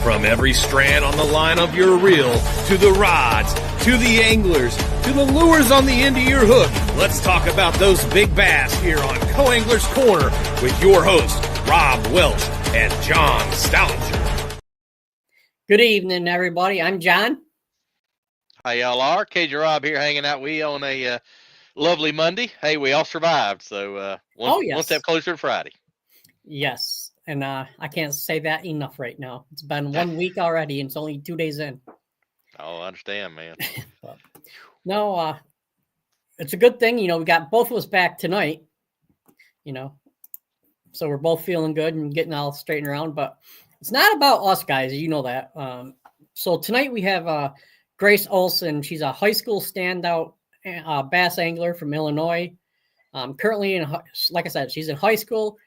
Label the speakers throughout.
Speaker 1: From every strand on the line of your reel, to the rods, to the anglers, to the lures on the end of your hook, let's talk about those big bass here on Co-Angler's Corner with your hosts, Rob Welch and John Stoudinger.
Speaker 2: Good evening, everybody. I'm John.
Speaker 3: Hi, y'all are. Cajun Rob here hanging out with you on a lovely Monday. Hey, we all survived, so one step closer to Friday.
Speaker 2: Yes, and I can't say that enough right now. It's been 1 week already, and it's only 2 days in.
Speaker 3: Oh, I understand, man.
Speaker 2: But, no, it's a good thing. We got both of us back tonight, so we're both feeling good and getting all straightened around. But it's not about us, guys. You know that. So tonight we have Grace Olsen. She's a high school standout bass angler from Illinois. Currently, like I said, she's in high school.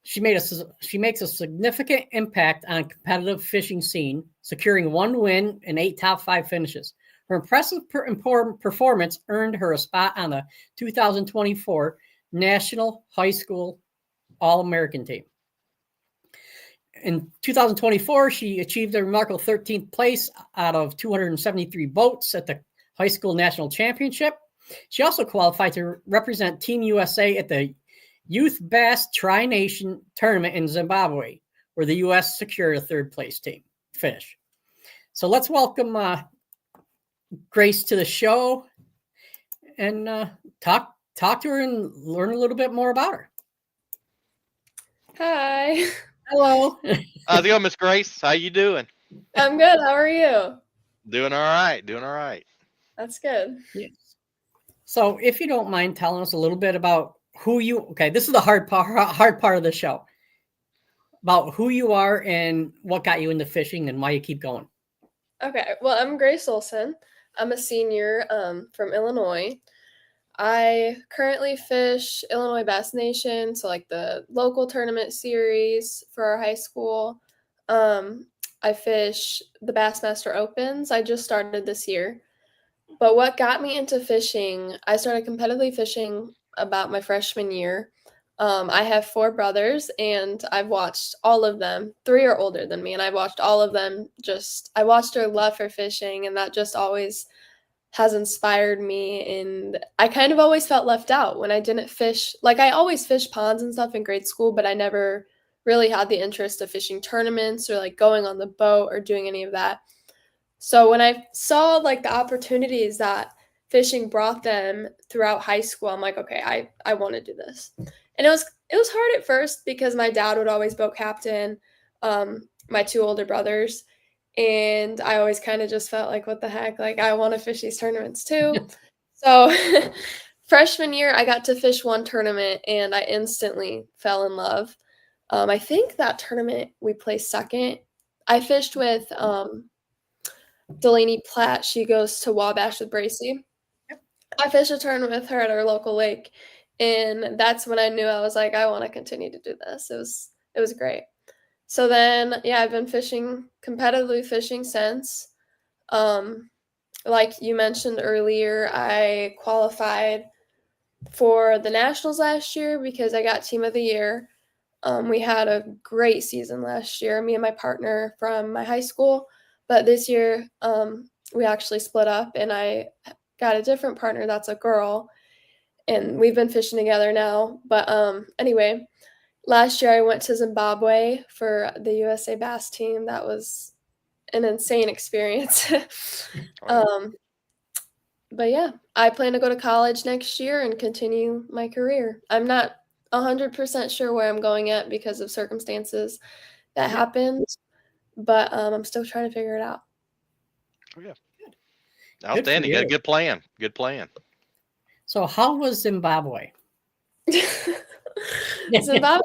Speaker 2: She makes a significant impact on competitive fishing scene, securing 1 win and 8 top 5 finishes. Her impressive performance earned her a spot on the 2024 National High School All-American team. In 2024, she achieved a remarkable 13th place out of 273 boats at the High School National Championship. She also qualified to represent Team USA at the Youth B.A.S.S Tri-Nation Tournament in Zimbabwe, where the U.S. secured a 3rd place team finish. So let's welcome Grace to the show and talk to her and learn a little bit more about her.
Speaker 4: Hi.
Speaker 2: Hello.
Speaker 3: How's it going, Miss Grace? How you doing?
Speaker 4: I'm good. How are you?
Speaker 3: Doing all right. Doing all right.
Speaker 4: That's good.
Speaker 2: Yes. So if you don't mind telling us a little bit about this is the hard part of the show, about who you are and what got you into fishing and why you keep going.
Speaker 4: Okay. Well, I'm Grace Olsen. I'm a senior from Illinois. I currently fish Illinois B.A.S.S Nation, so like the local tournament series for our high school. I fish the Bassmaster Opens. I just started this year. But what got me into fishing, I started competitively fishing about my freshman year. I have 4 brothers, and I've watched all of them. 3 are older than me, and I've watched all of them. I watched their love for fishing, and that just always has inspired me. And I kind of always felt left out when I didn't fish. Like, I always fished ponds and stuff in grade school, but I never really had the interest of fishing tournaments or like going on the boat or doing any of that. So when I saw like the opportunities that fishing brought them throughout high school, I'm like, okay, I want to do this. And it was hard at first because my dad would always boat captain my 2 older brothers. And I always kind of just felt like, what the heck? Like, I want to fish these tournaments too. So freshman year, I got to fish 1 tournament and I instantly fell in love. I think that tournament we placed 2nd. I fished with Delaney Platt. She goes to Wabash with Bracy. Yep. I fished a tournament with her at our local lake, and that's when I knew I was like, I want to continue to do this. It was great. So then, I've been competitively fishing since. Like you mentioned earlier, I qualified for the Nationals last year because I got Team of the Year. We had a great season last year, me and my partner from my high school. But this year, we actually split up, and I got a different partner that's a girl, and we've been fishing together now. But anyway, last year I went to Zimbabwe for the USA B.A.S.S team. That was an insane experience. But yeah, I plan to go to college next year and continue my career. I'm not 100% sure where I'm going at because of circumstances that happened. But I'm still trying to figure it out.
Speaker 3: Oh, yeah. Outstanding. You got a good plan. Good plan.
Speaker 2: So how was Zimbabwe?
Speaker 4: Zimbabwe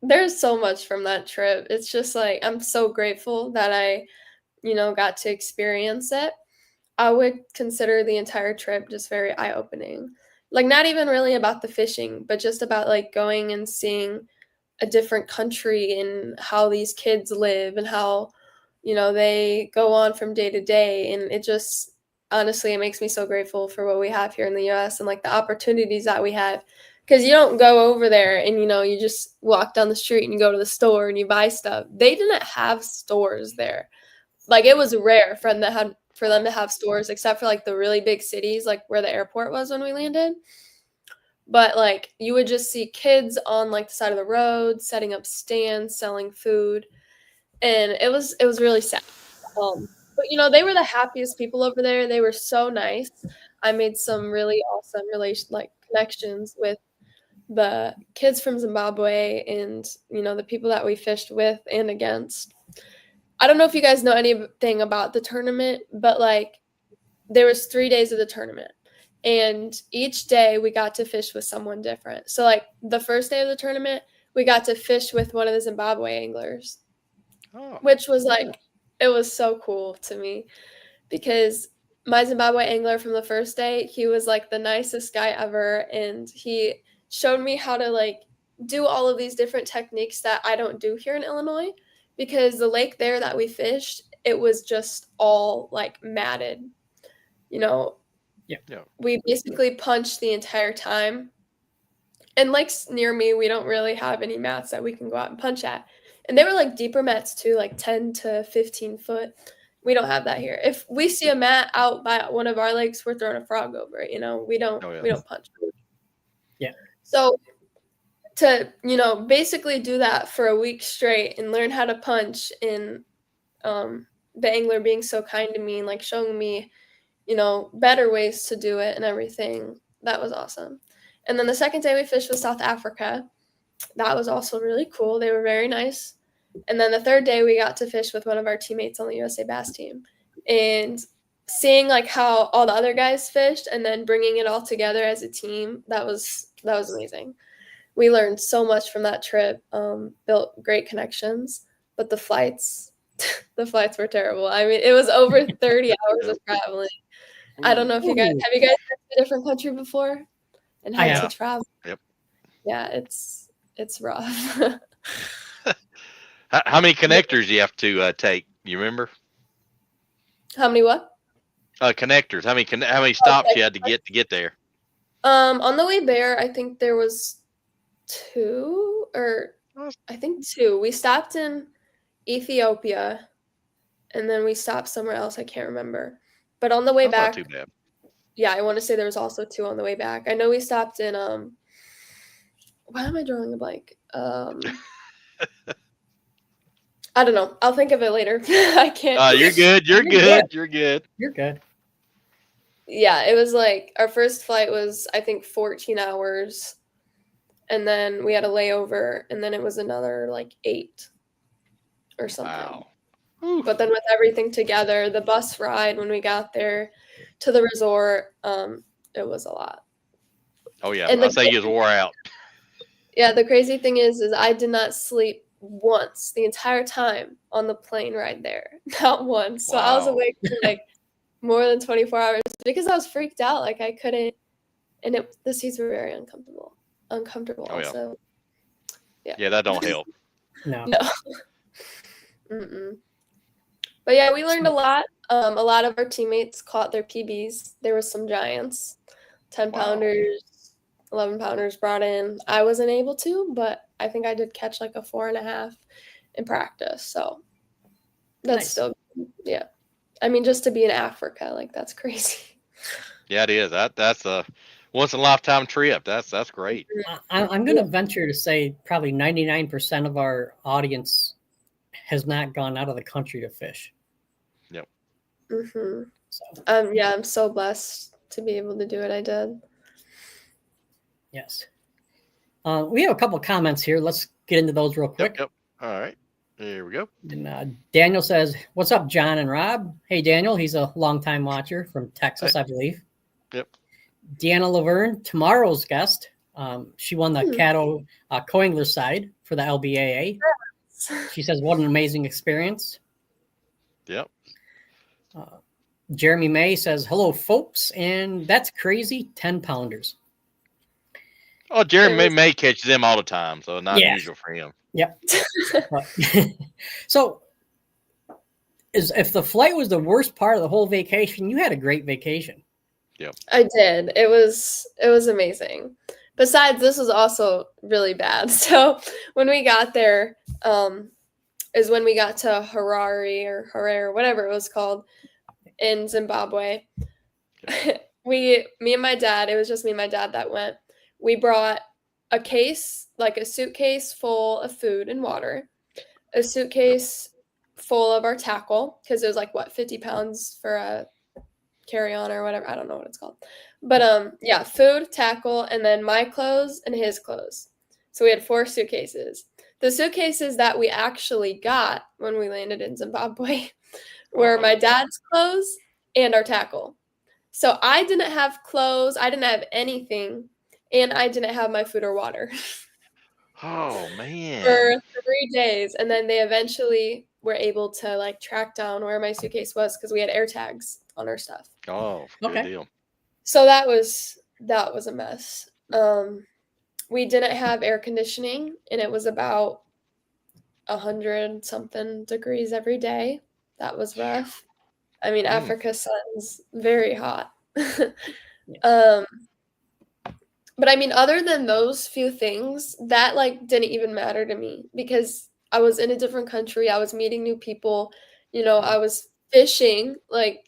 Speaker 4: there's so much from that trip. It's just like, I'm so grateful that I, got to experience it. I would consider the entire trip just very eye-opening. Like, not even really about the fishing, but just about like going and seeing a different country and how these kids live and how, they go on from day to day. And it just, honestly, it makes me so grateful for what we have here in the U.S. and like the opportunities that we have because you don't go over there and, you just walk down the street and you go to the store and you buy stuff. They didn't have stores there. Like, it was rare for them to have stores, except for like the really big cities, like where the airport was when we landed. But like, you would just see kids on like the side of the road setting up stands, selling food, and it was really sad. But they were the happiest people over there. They were so nice. I made some really awesome connections with the kids from Zimbabwe and the people that we fished with and against. I don't know if you guys know anything about the tournament, but like, there was 3 days of the tournament, and each day we got to fish with someone different. So like, the first day of the tournament, we got to fish with one of the Zimbabwe anglers, which was like, it was so cool to me, because my Zimbabwe angler from the first day, he was like the nicest guy ever, and he showed me how to like do all of these different techniques that I don't do here in Illinois, because the lake there that we fished, it was just all like matted. We basically punched the entire time. And lakes near me, we don't really have any mats that we can go out and punch at. And they were like deeper mats too, like 10 to 15 foot. We don't have that here. If we see a mat out by one of our lakes, we're throwing a frog over it. We don't punch.
Speaker 2: Yeah.
Speaker 4: So to, basically do that for a week straight and learn how to punch, and the angler being so kind to me and like showing me, better ways to do it and everything, that was awesome. And then the second day we fished with South Africa. That was also really cool. They were very nice. And then the third day we got to fish with one of our teammates on the USA B.A.S.S team, and seeing like how all the other guys fished and then bringing it all together as a team, that was amazing. We learned so much from that trip, built great connections, but the flights were terrible. I mean, it was over 30 hours of traveling. I don't know if have you guys been to a different country before and had to travel?
Speaker 3: Yep.
Speaker 4: Yeah, it's rough.
Speaker 3: How many connectors do you have to take? You remember?
Speaker 4: How many what?
Speaker 3: Connectors. How many stops you had to get there?
Speaker 4: On the way there, I think there was 2, or I think 2. We stopped in Ethiopia, and then we stopped somewhere else. I can't remember. But on the way back,
Speaker 3: not too bad.
Speaker 4: Yeah, I want to say there was also 2 on the way back. I know we stopped in why am I drawing a blank? I don't know. I'll think of it later. I can't.
Speaker 3: You're good. You're good. You're good.
Speaker 2: You're good.
Speaker 4: Yeah, it was like our first flight was, I think, 14 hours. And then we had a layover, and then it was another like 8 or something.
Speaker 3: Wow.
Speaker 4: But then with everything together, the bus ride when we got there to the resort, it was a lot.
Speaker 3: Oh yeah, I say you was wore out.
Speaker 4: Yeah, the crazy thing is I did not sleep once the entire time on the plane ride there. Not once. So I was awake for like more than 24 hours because I was freaked out. Like I couldn't, and the seats were very uncomfortable.
Speaker 3: Oh, yeah.
Speaker 4: So yeah.
Speaker 3: Yeah, that don't help.
Speaker 2: No.
Speaker 4: Mm-mm. But yeah, we learned a lot. A lot of our teammates caught their PBs. There was some giants, 10-pounders, 11-pounders brought in. I wasn't able to, but I think I did catch like a 4.5 in practice. So that's still, yeah. I mean, just to be in Africa, like that's crazy.
Speaker 3: Yeah, it is. That's a once in a lifetime trip. That's great.
Speaker 2: I'm going to venture to say probably 99% of our audience has not gone out of the country to fish.
Speaker 3: Yep.
Speaker 4: Mm-hmm. So. Yeah, I'm so blessed to be able to do what I did.
Speaker 2: Yes. We have a couple comments here. Let's get into those real quick.
Speaker 3: Yep. All right. There we go.
Speaker 2: And Daniel says, "What's up, John and Rob?" Hey, Daniel. He's a longtime watcher from Texas, I believe.
Speaker 3: Yep.
Speaker 2: Deanna Laverne, tomorrow's guest. She won the Caddo co-angler side for the LBAA. She says, "What an amazing experience."
Speaker 3: Yep.
Speaker 2: Jeremy May says, "Hello, folks," and that's crazy 10-pounders.
Speaker 3: Oh, Jeremy May catches them all the time, so not unusual for him.
Speaker 2: Yep. So, if the flight was the worst part of the whole vacation, you had a great vacation.
Speaker 3: Yep.
Speaker 4: I did. It was amazing. besides, this was also really bad. So when we got there, is when we got to Harare, whatever it was called, in Zimbabwe. Me and my dad, it was just me and my dad that went. We brought a case, like a suitcase full of food and water, a suitcase full of our tackle, because it was like, what, 50 pounds for a carry-on or whatever. I don't know what it's called. But yeah, food, tackle, and then my clothes and his clothes. So we had 4 suitcases. The suitcases that we actually got when we landed in Zimbabwe were my dad's clothes and our tackle. So I didn't have clothes, I didn't have anything, and I didn't have my food or water.
Speaker 3: Oh, man.
Speaker 4: For 3 days. And then they eventually were able to like track down where my suitcase was because we had air tags on our stuff.
Speaker 3: Oh, good deal.
Speaker 4: So that was a mess. We didn't have air conditioning, and it was about 100 something degrees every day. That was rough. I mean, Africa sun's very hot. But I mean, other than those few things, that like didn't even matter to me because I was in a different country. I was meeting new people. You know, I was fishing. Like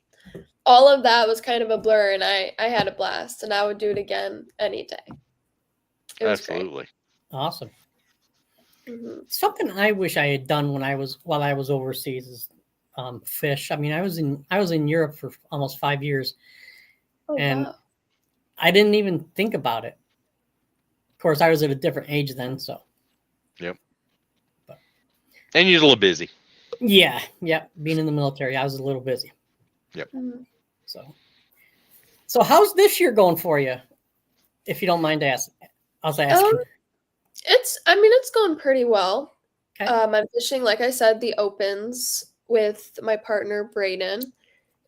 Speaker 4: all of that was kind of a blur, and I had a blast, and I would do it again any day. It was
Speaker 3: Absolutely
Speaker 4: great.
Speaker 2: Awesome. Mm-hmm. Something I wish I had done while I was overseas is fish. I mean, I was in Europe for almost 5 years, and wow. I didn't even think about it. Of course, I was at a different age then, so.
Speaker 3: Yep. And you're a little busy.
Speaker 2: Yeah. Being in the military, I was a little busy.
Speaker 3: Yep.
Speaker 2: So how's this year going for you? If you don't mind asking.
Speaker 4: It's going pretty well.
Speaker 2: Okay.
Speaker 4: I'm fishing, like I said, the Opens with my partner, Braden.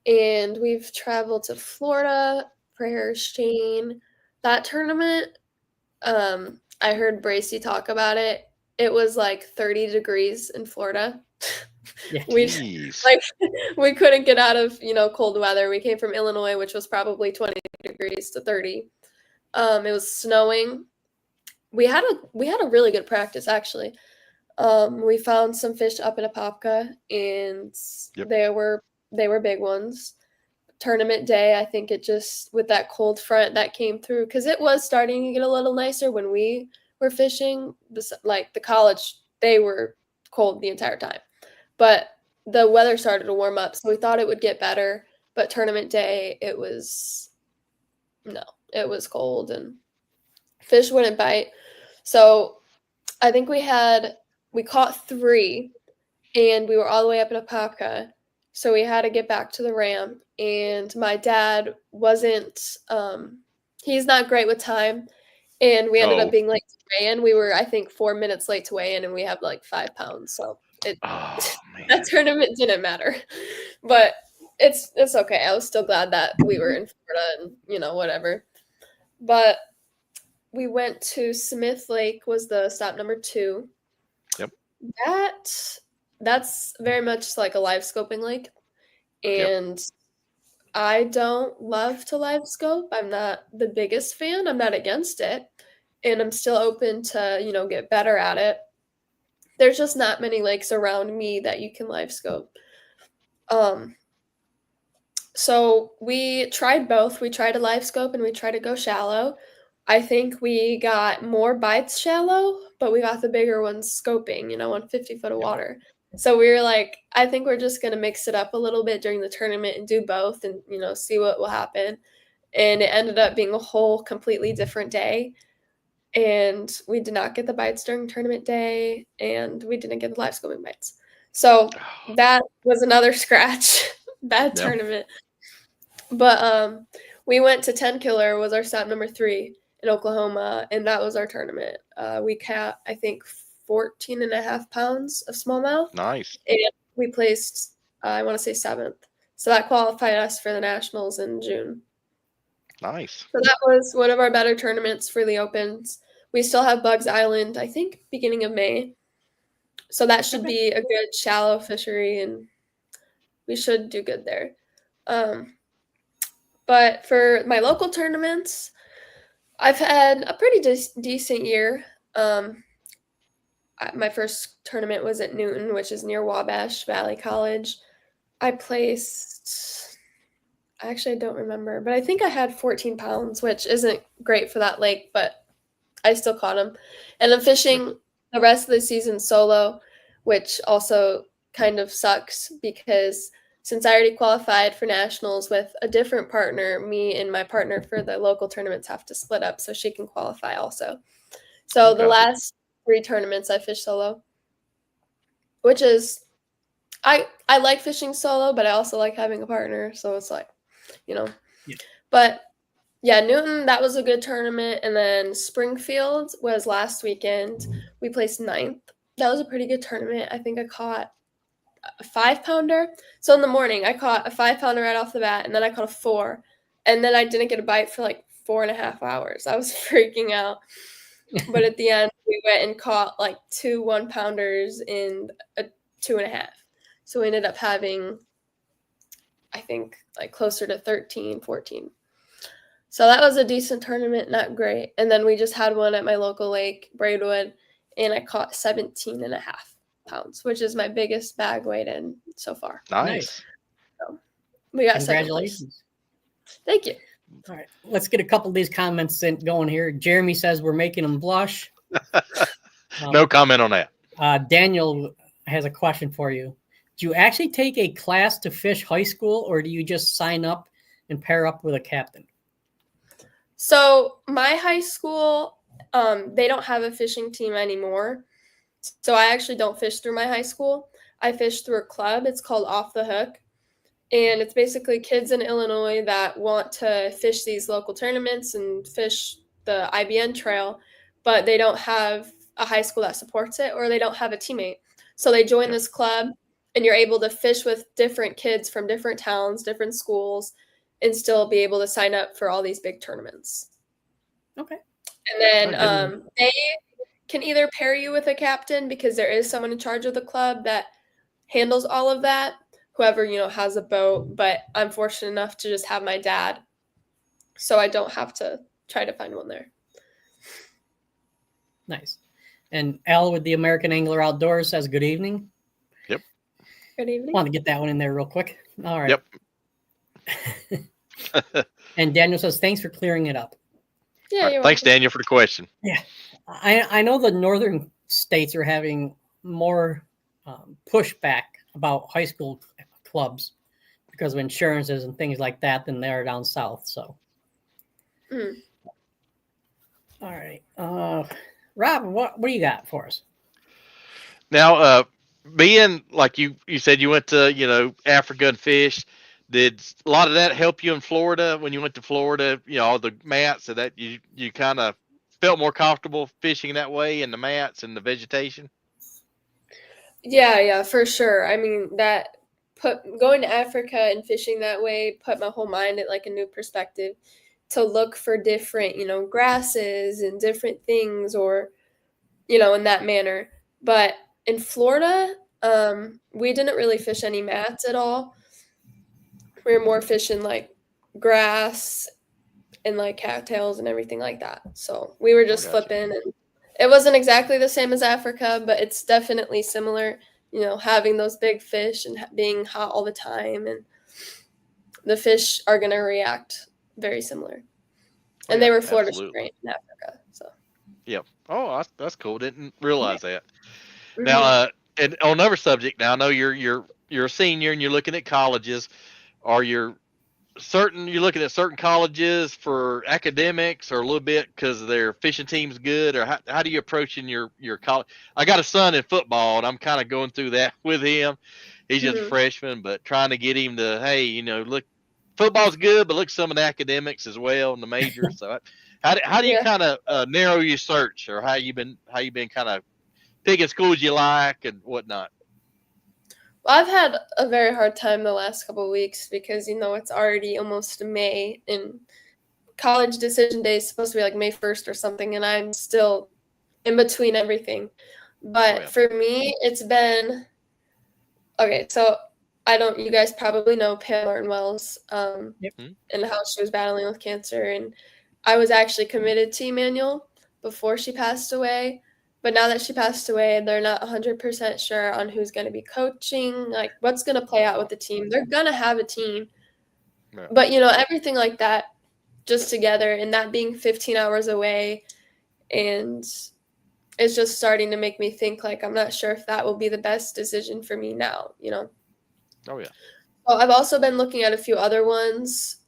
Speaker 4: And we've traveled to Florida for Harris Chain. That tournament, I heard Bracy talk about it. It was like 30 degrees in Florida.
Speaker 2: Yeah.
Speaker 4: we couldn't get out of, cold weather. We came from Illinois, which was probably 20 degrees to 30. It was snowing. We had a really good practice, actually. We found some fish up in Apopka, and they were big ones. Tournament day, I think it just, with that cold front that came through, because it was starting to get a little nicer when we were fishing. Like the college, they were cold the entire time. But the weather started to warm up, so we thought it would get better. But tournament day, it was cold, and fish wouldn't bite. So I think we caught 3, and we were all the way up in Apopka. So we had to get back to the ramp, and my dad wasn't, he's not great with time, and we ended up being late to weigh in. We were, I think, 4 minutes late to weigh in, and we have like 5 pounds. So that tournament didn't matter, but it's okay. I was still glad that we were in Florida and, whatever. But we went to Smith Lake, was the stop number 2.
Speaker 3: Yep.
Speaker 4: That's very much like a live scoping lake. And I don't love to live scope. I'm not the biggest fan. I'm not against it. And I'm still open to, get better at it. There's just not many lakes around me that you can live scope. So we tried both. We tried a live scope and we tried to go shallow. I think we got more bites shallow, but we got the bigger ones scoping, on 50 foot of water. So we were like, I think we're just going to mix it up a little bit during the tournament and do both and, see what will happen. And it ended up being a whole completely different day. And we did not get the bites during tournament day, and we didn't get the live scoping bites. So that was another scratch, bad tournament. But we went to 10 Killer, was our stop number 3 in Oklahoma, and that was our tournament. We caught, I think, 14 and a half pounds of smallmouth.
Speaker 3: Nice.
Speaker 4: And we placed, I want to say 7th. So that qualified us for the Nationals in June.
Speaker 3: Nice.
Speaker 4: So that was one of our better tournaments for the Opens. We still have Bugs Island, I think, beginning of May. So that should be a good shallow fishery, and we should do good there. But for my local tournaments, I've had a pretty decent year. My first tournament was at Newton, which is near Wabash Valley College. I placed, actually, I don't remember, but I think I had 14 pounds, which isn't great for that lake, but I still caught them. And I'm fishing the rest of the season solo, which also kind of sucks because since I already qualified for nationals with a different partner, me and my partner for the local tournaments have to split up so she can qualify also. So the last 3 tournaments I fished solo, which is, I like fishing solo, but I also like having a partner. So it's like, Yeah. But yeah, Newton, that was a good tournament. And then Springfield was last weekend. We placed 9th. That was a pretty good tournament. I think I caught a 5-pounder. So in the morning, I caught a 5-pounder right off the bat, and then I caught a 4. And then I didn't get a bite for like 4.5 hours. I was freaking out. But at the end, we went and caught like 2 1-pounders in a 2.5. So we ended up having, I think, like closer to 13, 14. So that was a decent tournament, not great. And then we just had one at my local lake, Braidwood, and I caught 17.5 pounds, which is my biggest bag weight in so far.
Speaker 3: Nice.
Speaker 4: So we got
Speaker 2: congratulations.
Speaker 4: Thank you.
Speaker 2: All right, let's get a couple of these comments going here. Jeremy says we're making him blush.
Speaker 3: No comment on that.
Speaker 2: Daniel has a question for you. Do you actually take a class to fish high school, or do you just sign up and pair up with a captain?
Speaker 4: So my high school, they don't have a fishing team anymore. So I actually don't fish through my high school. I fish through a club. It's called Off the Hook. And it's basically kids in Illinois that want to fish these local tournaments and fish the IBN trail, but they don't have a high school that supports it, or they don't have a teammate. So they join this club, and you're able to fish with different kids from different towns, different schools, and still be able to sign up for all these big tournaments.
Speaker 2: Okay.
Speaker 4: And then they can either pair you with a captain, because there is someone in charge of the club that handles all of that, whoever, has a boat. But I'm fortunate enough to just have my dad, so I don't have to try to find one there.
Speaker 2: Nice. And Al with the American Angler Outdoors says good evening.
Speaker 3: Yep.
Speaker 4: Good evening.
Speaker 2: Want to get that one in there real quick. All right.
Speaker 3: Yep.
Speaker 2: And Daniel says, thanks for clearing it up.
Speaker 4: Yeah.
Speaker 3: Right. Thanks, Daniel, for the question.
Speaker 2: Yeah. I know the northern states are having more pushback about high school clubs because of insurances and things like that than they are down south. So. All right. Rob, what do you got for us?
Speaker 3: Now, being like you said, you went to, Africa and fished. Did a lot of that help you in Florida when you went to Florida, all the mats, so that you kind of felt more comfortable fishing that way, and the mats and the vegetation?
Speaker 4: Yeah, for sure. I mean, going to Africa and fishing that way put my whole mind at like a new perspective, to look for different, grasses and different things, or, in that manner. But in Florida, we didn't really fish any mats at all. We were more fishing like grass and like cattails and everything like that. So we were just flipping, and it wasn't exactly the same as Africa, but it's definitely similar, having those big fish and being hot all the time, and the fish are going to react very similar. And they were Florida straight in Africa. So.
Speaker 3: Yep. Oh, that's cool. Didn't realize that. Mm-hmm. Now, and on another subject, now I know you're a senior and you're looking at colleges. Are you're looking at certain colleges for academics, or a little bit because their fishing team's good, or how do you approach in your college? I got a son in football, and I'm kind of going through that with him. He's just a freshman, but trying to get him to, hey, look, football's good, but look some of the academics as well in the major. So how do you kind of narrow your search, or how you been kind of picking schools you like and whatnot?
Speaker 4: Well, I've had a very hard time the last couple of weeks because, it's already almost May, and college decision day is supposed to be like May 1st or something, and I'm still in between everything. But for me, it's been okay. So you guys probably know Pam Martin Wells, and how she was battling with cancer, and I was actually committed to Emmanuel before she passed away. But now that she passed away, they're not 100% sure on who's going to be coaching, like what's going to play out with the team. They're going to have a team.
Speaker 3: Right.
Speaker 4: But, you know, everything like that just together, and that being 15 hours away, and it's just starting to make me think, like, I'm not sure if that will be the best decision for me now, you know?
Speaker 3: Oh, yeah.
Speaker 4: Well, I've also been looking at a few other ones,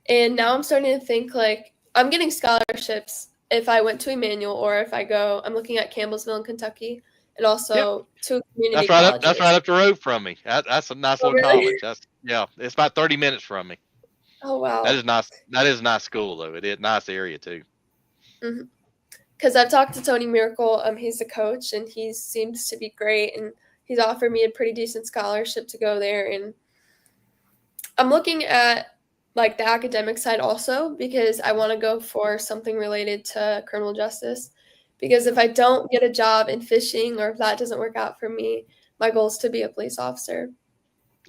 Speaker 4: and now I'm starting to think, like, I'm getting scholarships if I went to Emmanuel, or if I go, I'm looking at Campbellsville in Kentucky, and also two community colleges.
Speaker 3: That's right up the road from me. That's a nice
Speaker 4: Oh,
Speaker 3: little
Speaker 4: really?
Speaker 3: college. It's about 30 minutes from me.
Speaker 4: Oh, wow.
Speaker 3: That is nice. That is a nice school though. It is a nice area too.
Speaker 4: Because I've talked to Tony Miracle. He's the coach, and he seems to be great, and he's offered me a pretty decent scholarship to go there. And I'm looking at like the academic side also, because I want to go for something related to criminal justice. Because if I don't get a job in fishing, or if that doesn't work out for me, my goal is to be a police officer.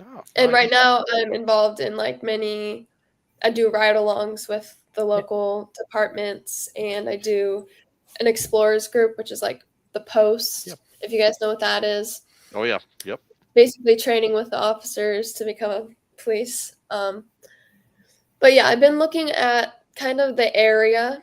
Speaker 3: Oh,
Speaker 4: And
Speaker 3: nice.
Speaker 4: right now I'm involved in like I do ride-alongs with the local departments, and I do an explorers group, which is like the post, if you guys know what that is.
Speaker 3: Oh yeah, yep.
Speaker 4: Basically training with the officers to become a police. But yeah, I've been looking at kind of the area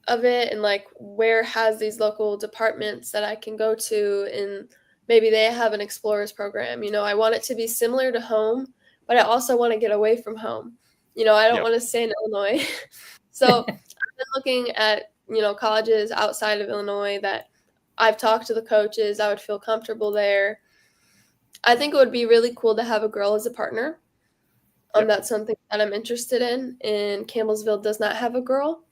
Speaker 4: of it, and like where has these local departments that I can go to, and maybe they have an explorers program. You know, I want it to be similar to home, but I also want to get away from home. You know, I don't want to stay in Illinois. So I've been looking at, you know, colleges outside of Illinois that I've talked to the coaches. I would feel comfortable there. I think it would be really cool to have a girl as a partner. That's something that I'm interested in. And Campbellsville does not have a girl.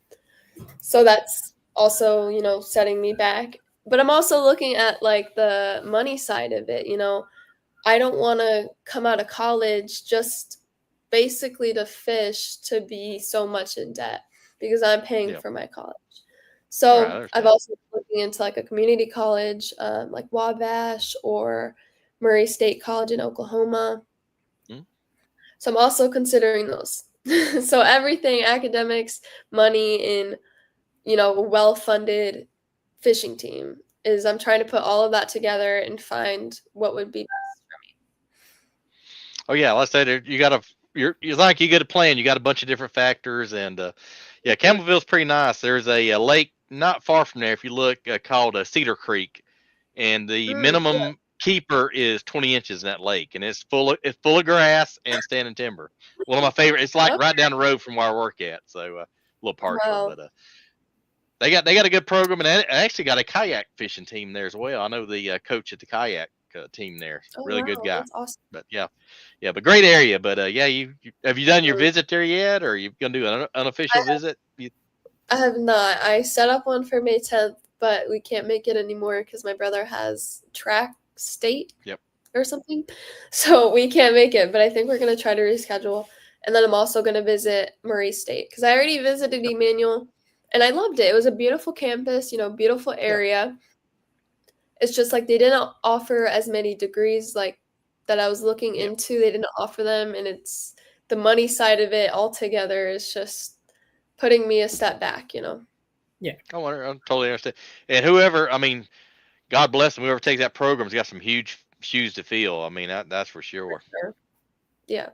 Speaker 4: So that's also, you know, setting me back. But I'm also looking at like the money side of it. You know, I don't want to come out of college just basically to fish to be so much in debt, because I'm paying for my college. So I've also been looking into like a community college, like Wabash or Murray State College in Oklahoma. So I'm also considering those. So everything, academics, money, and, you know, a well-funded fishing team, is I'm trying to put all of that together and find what would be best for me.
Speaker 3: Oh yeah, let's say you're like you get a plan. You got a bunch of different factors, and Campbellville's pretty nice. There's a lake not far from there, if you look, called Cedar Creek, and the minimum keeper is 20 inches in that lake, and it's full of grass and standing timber. One of my favorite. It's like right down the road from where I work at, so a little partial, but they got a good program, and I actually got a kayak fishing team there as well. I know the coach at the kayak team there, really good guy.
Speaker 4: That's awesome.
Speaker 3: But but great area. But you have you done your visit there yet, or are you gonna do an unofficial visit?
Speaker 4: I have not. I set up one for May 10th, but we can't make it anymore because my brother has track state or something, so we can't make it. But I think we're gonna try to reschedule, and then I'm also gonna visit Murray State, because I already visited Emmanuel, and I loved it. It was a beautiful campus, you know, beautiful area. It's just like they didn't offer as many degrees like that I was looking into. They didn't offer them, and it's the money side of it altogether is just putting me a step back, you know.
Speaker 3: Yeah, I totally understand. And whoever, I mean, God bless them. Whoever takes that program's got some huge shoes to fill. I mean, that's for sure.
Speaker 4: Yeah.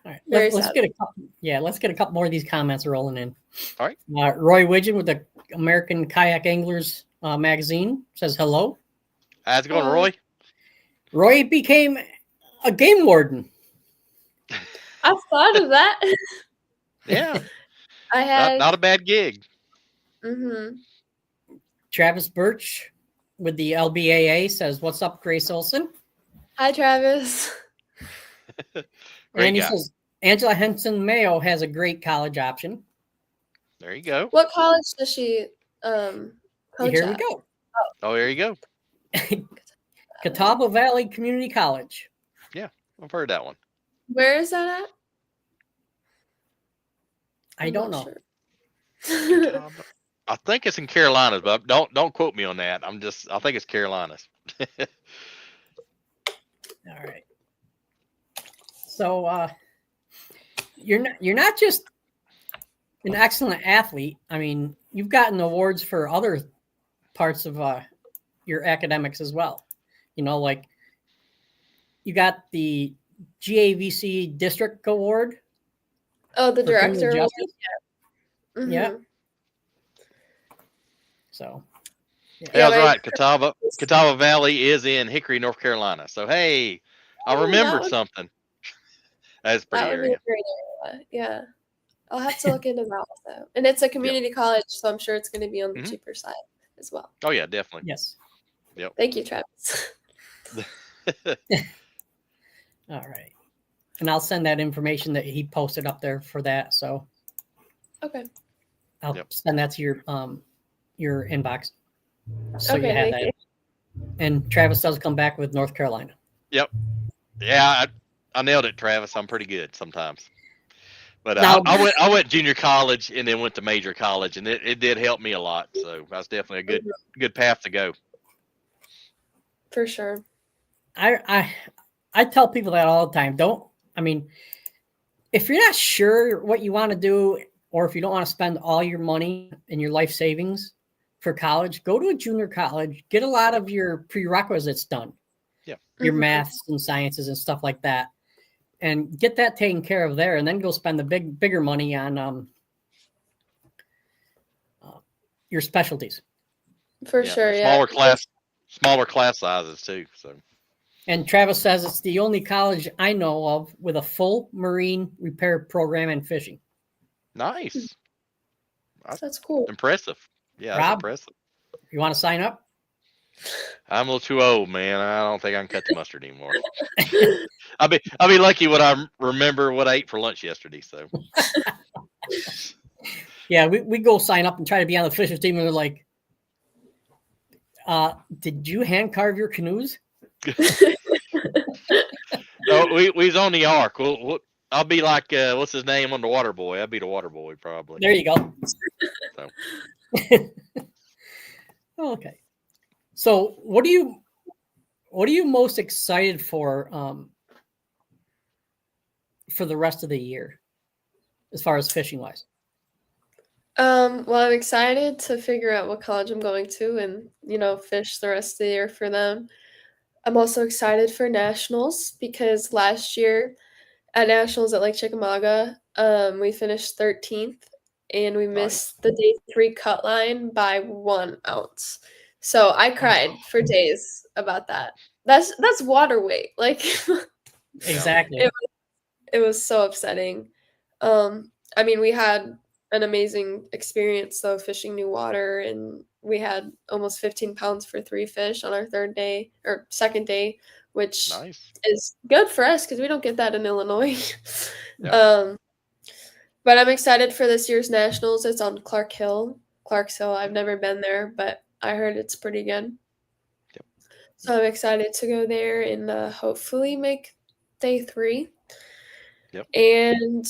Speaker 2: All right, let's get a couple. Yeah, let's get a couple more of these comments rolling in.
Speaker 3: All right.
Speaker 2: Roy Widgeon with the American Kayak Anglers magazine says hello.
Speaker 3: How's it going, Roy?
Speaker 2: Roy became a game warden.
Speaker 4: I've thought of that.
Speaker 3: Yeah.
Speaker 4: I had
Speaker 3: not a bad gig.
Speaker 2: Travis Birch with the LBAA says, "What's up, Grace Olsen?"
Speaker 4: Hi, Travis.
Speaker 2: And he says, Angela Henson Mayo has a great college option.
Speaker 3: There you go.
Speaker 4: What college does she coach
Speaker 2: Here
Speaker 4: at?
Speaker 2: we go.
Speaker 3: Oh, there you go.
Speaker 2: Catawba Valley Community College.
Speaker 3: Yeah, I've heard that one.
Speaker 4: Where is that at?
Speaker 2: I don't know.
Speaker 4: Sure.
Speaker 3: I think it's in Carolinas, but don't quote me on that. I think it's Carolinas.
Speaker 2: All right. So you're not just an excellent athlete. I mean, you've gotten awards for other parts of your academics as well. You know, like you got the GAVC District Award.
Speaker 4: Oh, the
Speaker 2: for criminal
Speaker 4: director.
Speaker 2: justice.
Speaker 4: Yeah. Mhm.
Speaker 2: Yeah. So.
Speaker 3: Yeah,
Speaker 4: Yeah,
Speaker 3: that's right. Catawba Valley is in Hickory, North Carolina. So hey, I remembered something. That's pretty
Speaker 4: That would be
Speaker 3: area.
Speaker 4: a great area. Yeah. I'll have to look into that also. And it's a community college, so I'm sure it's going to be on the cheaper side as well.
Speaker 3: Oh yeah, definitely.
Speaker 2: Yes.
Speaker 3: Yep.
Speaker 4: Thank you, Travis.
Speaker 2: All right. And I'll send that information that he posted up there for that. So
Speaker 4: Okay.
Speaker 2: I'll send that to your inbox. So
Speaker 4: Okay,
Speaker 2: you have
Speaker 4: thank
Speaker 2: that.
Speaker 4: you.
Speaker 2: And Travis does come back with North Carolina.
Speaker 3: Yep. Yeah, I nailed it, Travis. I'm pretty good sometimes. But
Speaker 2: Now-
Speaker 3: I went junior college and then went to major college, and it did help me a lot. So that's definitely a good path to go.
Speaker 4: For sure.
Speaker 2: I tell people that all the time. If you're not sure what you want to do, or if you don't want to spend all your money and your life savings for college, go to a junior college, get a lot of your prerequisites done.
Speaker 3: Yeah.
Speaker 2: Your maths and sciences and stuff like that. And get that taken care of there, and then go spend the bigger money on your specialties.
Speaker 4: For sure, yeah.
Speaker 3: Smaller class sizes too. So.
Speaker 2: And Travis says it's the only college I know of with a full marine repair program and fishing.
Speaker 3: Nice.
Speaker 4: That's cool.
Speaker 3: Impressive. Yeah,
Speaker 2: Rob,
Speaker 3: that's impressive.
Speaker 2: You want to sign up?
Speaker 3: I'm a little too old, man. I don't think I can cut the mustard anymore. I'll be lucky when I remember what I ate for lunch yesterday. So.
Speaker 2: Yeah, we go sign up and try to be on the fishing team, and they're like, "Did you hand carve your canoes?"
Speaker 3: No, we was on the ark. I'll be like what's his name on the water boy? I'll be the water boy probably.
Speaker 2: There you go.
Speaker 3: So.
Speaker 2: Okay. So what are you most excited for the rest of the year, as far as fishing wise?
Speaker 4: Well, I'm excited to figure out what college I'm going to and, fish the rest of the year for them. I'm also excited for nationals because last year at nationals at Lake Chickamauga, we finished 13th and we missed the day 3 cut line by 1 ounce. So I cried for days about that. That's water weight. Like
Speaker 2: Exactly.
Speaker 4: It was so upsetting. We had an amazing experience though, fishing new water, and we had almost 15 pounds for 3 fish on our second day, which is good for us because we don't get that in Illinois.
Speaker 3: Yeah.
Speaker 4: But I'm excited for this year's nationals. It's on Clarksville. I've never been there, but I heard it's pretty good.
Speaker 3: Yep.
Speaker 4: So I'm excited to go there and hopefully make day 3.
Speaker 3: Yep.
Speaker 4: And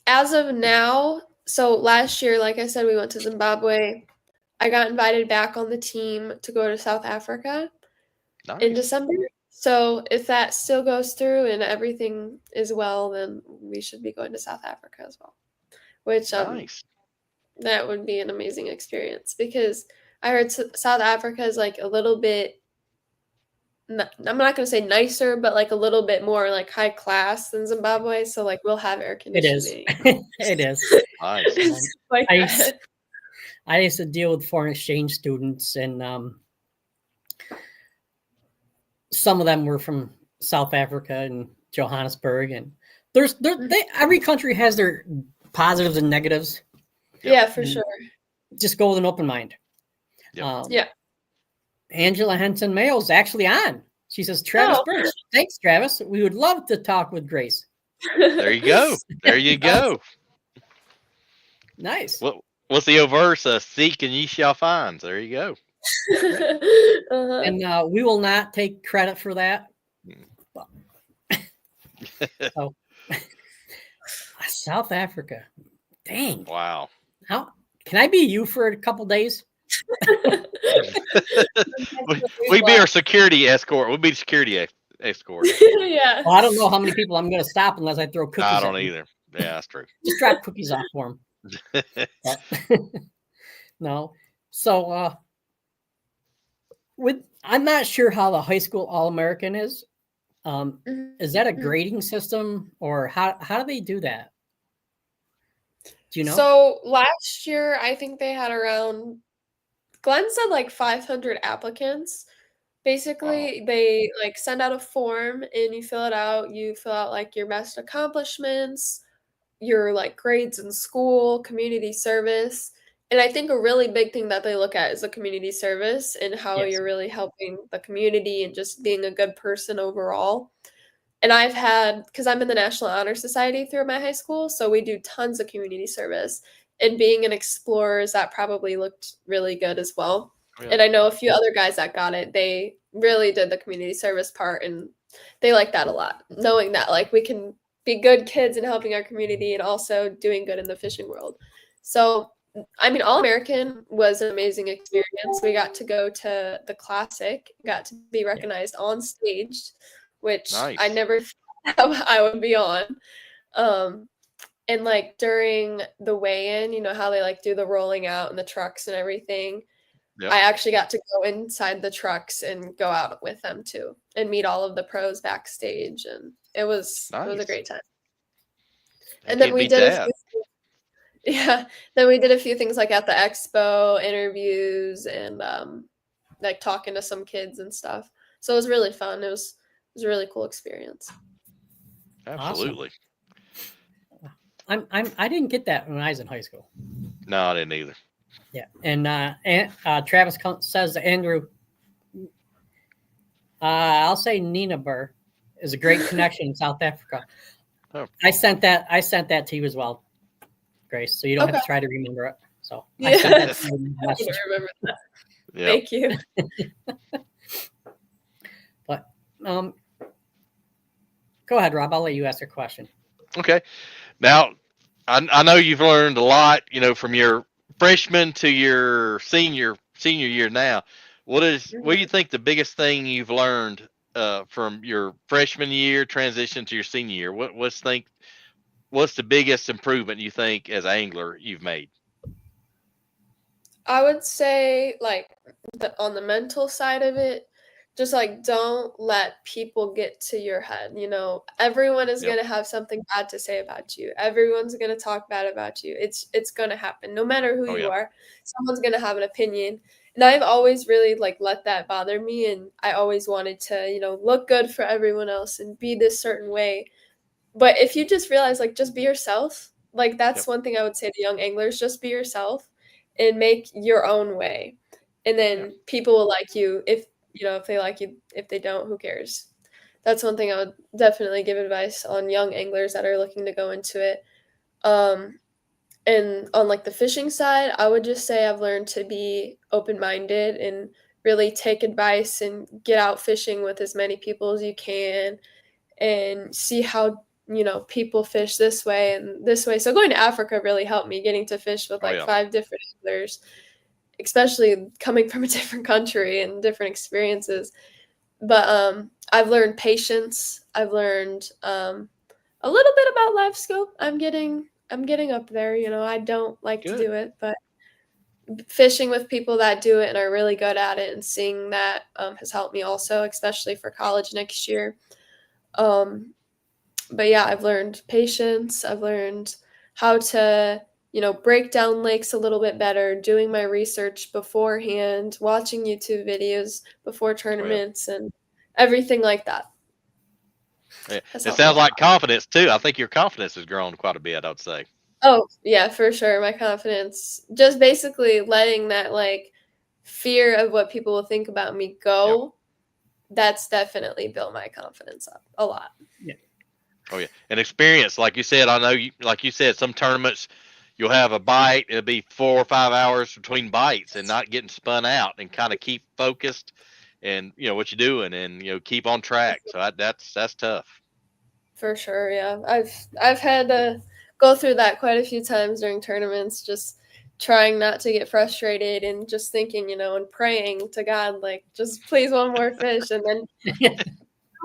Speaker 4: as of now, so last year, like I said, we went to Zimbabwe. I got invited back on the team to go to South Africa in December. So if that still goes through and everything is well, then we should be going to South Africa as well. Which that would be an amazing experience because I heard South Africa is like a little bit, I'm not going to say nicer, but like a little bit more like high class than Zimbabwe. So like we'll have air conditioning.
Speaker 2: It is.
Speaker 3: Nice.
Speaker 4: Like
Speaker 2: I used to deal with foreign exchange students, and some of them were from South Africa and Johannesburg, and every country has their positives and negatives.
Speaker 4: Yeah, for sure.
Speaker 2: Just go with an open mind.
Speaker 3: Yep.
Speaker 2: Angela Henson Mayo's actually on. She says, Travis Birch. Thanks, Travis. We would love to talk with Grace.
Speaker 3: There you go. There you go.
Speaker 2: Nice.
Speaker 3: What's the verse? Seek and ye shall find. There you go.
Speaker 2: And we will not take credit for that. So, South Africa. Dang.
Speaker 3: Wow.
Speaker 2: How can I be you for a couple days?
Speaker 3: We'd be our security escort. We'd be security escort.
Speaker 4: Yeah.
Speaker 2: Well, I don't know how many people I'm going to stop unless I throw cookies.
Speaker 3: I don't either. Yeah, that's true.
Speaker 2: Just drop cookies off for them. No. So I'm not sure how the high school All-American is. Is that a grading system, or how do they do that? Do you know?
Speaker 4: So last year, I think they had around, Glenn said like 500 applicants. Basically, they like send out a form and you fill it out. You fill out like your best accomplishments, your like grades in school, community service. And I think a really big thing that they look at is the community service and how
Speaker 2: Yes.
Speaker 4: you're really helping the community and just being a good person overall. And I've had, because I'm in the National Honor Society through my high school, so we do tons of community service. And being an Explorers, that probably looked really good as well.
Speaker 3: Yeah.
Speaker 4: And I know a few other guys that got it. They really did the community service part, and they like that a lot, knowing that like we can be good kids and helping our community and also doing good in the fishing world. So, I mean, All-American was an amazing experience. We got to go to the Classic, got to be recognized on stage, which
Speaker 3: Nice.
Speaker 4: I never thought I would be on. And like during the weigh-in, you know how they like do the rolling out and the trucks and everything.
Speaker 3: Yep.
Speaker 4: I actually got to go inside the trucks and go out with them too and meet all of the pros backstage, and it was a great time. And then we did then we did a few things like at the expo, interviews, and like talking to some kids and stuff. So it was really fun. It was a really cool experience.
Speaker 3: Absolutely.
Speaker 2: Awesome. I didn't get that when I was in high school.
Speaker 3: No, I didn't either.
Speaker 2: Yeah, and Travis says to Andrew, I'll say Nina Burr is a great connection in South Africa.
Speaker 3: Oh.
Speaker 2: I sent that to you as well, Grace, so you don't have to try to remember it. So
Speaker 4: Yeah.
Speaker 2: I sent that to you.
Speaker 4: I don't remember that.
Speaker 3: Yep.
Speaker 4: Thank you.
Speaker 2: But go ahead, Rob. I'll let you ask a question.
Speaker 3: Okay. Now, I know you've learned a lot, you know, from your freshman to your senior year now. What do you think the biggest thing you've learned from your freshman year transition to your senior year? What's the biggest improvement you think as an angler you've made?
Speaker 4: I would say like on the mental side of it, just like don't let people get to your head. You know, everyone is going to have something bad to say about you. Everyone's going to talk bad about you. It's going to happen no matter who you are. Someone's going to have an opinion. And I've always really like let that bother me, and I always wanted to, you know, look good for everyone else and be this certain way. But if you just realize like just be yourself, like that's one thing I would say to young anglers, just be yourself and make your own way. And then people will like you if they like you. If they don't, who cares? That's one thing I would definitely give advice on young anglers that are looking to go into it. And on like the fishing side, I would just say I've learned to be open-minded and really take advice and get out fishing with as many people as you can and see how, you know, people fish this way and this way. So going to Africa really helped me, getting to fish with 5 different anglers, especially coming from a different country and different experiences. But I've learned patience. I've learned a little bit about live scope. I'm getting up there. You know, I don't like to do it, but fishing with people that do it and are really good at it and seeing that has helped me also, especially for college next year. But yeah, I've learned patience. I've learned how to, you know, break down lakes a little bit better, doing my research beforehand, watching YouTube videos before tournaments and everything like that.
Speaker 3: Yeah. It sounds like confidence too. I think your confidence has grown quite a bit, I'd say.
Speaker 4: Oh, yeah, for sure. My confidence, just basically letting that like fear of what people will think about me go. That's definitely built my confidence up a lot.
Speaker 2: Yeah.
Speaker 3: Oh yeah. And experience, like you said, I know like you said, some tournaments you'll have a bite, it'll be 4 or 5 hours between bites and not getting spun out and kind of keep focused and you know what you're doing and you know keep on track. So that's tough.
Speaker 4: For sure, yeah. I've had to go through that quite a few times during tournaments, just trying not to get frustrated and just thinking, you know, and praying to God, like, just please one more fish. And then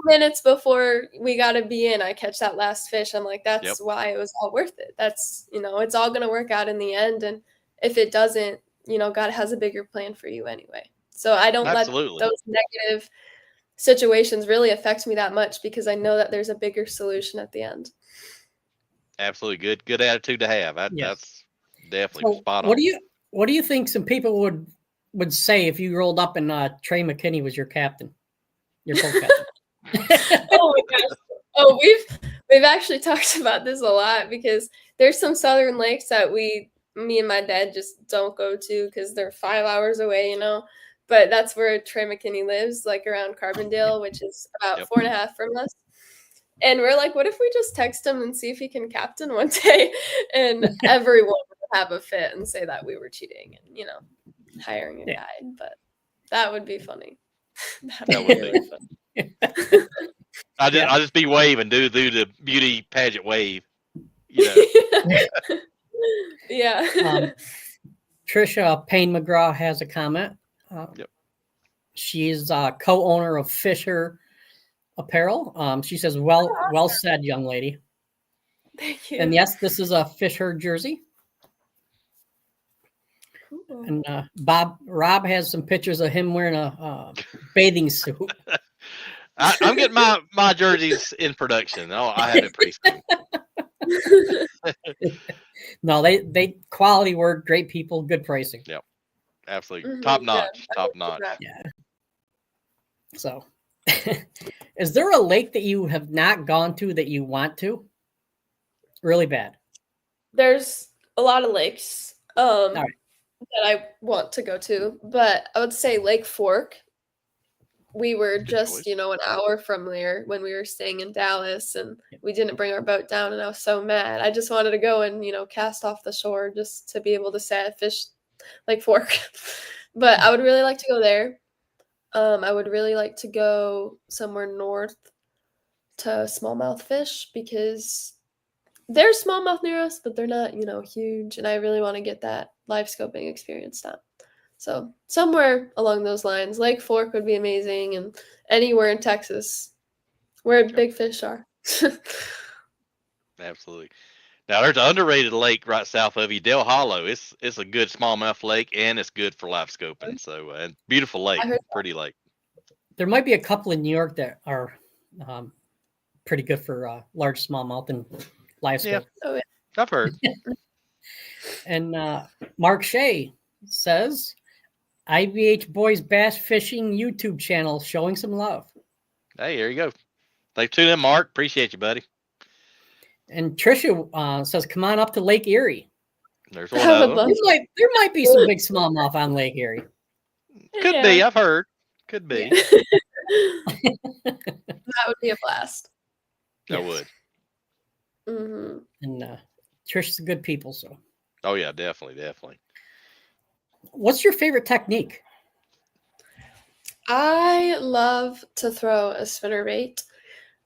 Speaker 4: minutes before we got to be in, I catch that last fish. I'm like, that's why it was all worth it. That's, it's all going to work out in the end. And if it doesn't, God has a bigger plan for you anyway. So I don't let those negative situations really affect me that much because I know that there's a bigger solution at the end.
Speaker 3: Absolutely. Good attitude to have. That's definitely spot on.
Speaker 2: What do you think some people would say if you rolled up and Trey McKinney was your captain? Your co-captain.
Speaker 4: Oh my gosh. Oh, we've actually talked about this a lot because there's some southern lakes that me and my dad just don't go to because they're 5 hours away, But that's where Trey McKinney lives, like around Carbondale, which is about 4.5 from us. And we're like, what if we just text him and see if he can captain one day? And everyone would have a fit and say that we were cheating and, hiring a guide. But that would be funny.
Speaker 3: That would be funny. I'll just be waving, do the beauty pageant wave.
Speaker 4: Yeah.
Speaker 2: Trisha Payne McGraw has a comment. She's co-owner of Fisher Apparel. She says, well said, young lady.
Speaker 4: Thank you.
Speaker 2: And yes, this is a Fisher jersey. Cool. And Rob has some pictures of him wearing a bathing suit.
Speaker 3: I'm getting my jerseys in production. Oh, I have it pretty soon.
Speaker 2: No, they quality work, great people, good pricing.
Speaker 3: Yep, absolutely, top notch.
Speaker 2: Yeah. So, is there a lake that you have not gone to that you want to? Really bad.
Speaker 4: There's a lot of lakes that I want to go to, but I would say Lake Fork. We were just, an hour from there when we were staying in Dallas, and we didn't bring our boat down, and I was so mad. I just wanted to go and, cast off the shore just to be able to say I fished Lake Fork. But I would really like to go there. I would really like to go somewhere north to smallmouth fish because there's smallmouth near us, but they're not, huge, and I really want to get that live scoping experience done. So somewhere along those lines, Lake Fork would be amazing, and anywhere in Texas where big fish are.
Speaker 3: Absolutely. Now there's an underrated lake right south of you, Del Hollow. It's a good smallmouth lake, and it's good for live scoping. So and beautiful lake, pretty lake.
Speaker 2: There might be a couple in New York that are pretty good for large smallmouth and live scope.
Speaker 3: Yeah. Oh, yeah. I've heard.
Speaker 2: And Mark Shea says, IBH Boys Bass Fishing YouTube channel showing some love.
Speaker 3: Hey, there you go. Thanks to them, Mark. Appreciate you, buddy.
Speaker 2: And Trisha says, come on up to Lake Erie.
Speaker 3: There's one of them.
Speaker 2: There might be some big smallmouth on Lake Erie.
Speaker 3: Could be. I've heard. Could be.
Speaker 4: That would be a blast.
Speaker 3: That would.
Speaker 4: Mm-hmm.
Speaker 2: And Trisha's good people, so.
Speaker 3: Oh, yeah, definitely.
Speaker 2: What's your favorite technique?
Speaker 4: I love to throw a spinnerbait.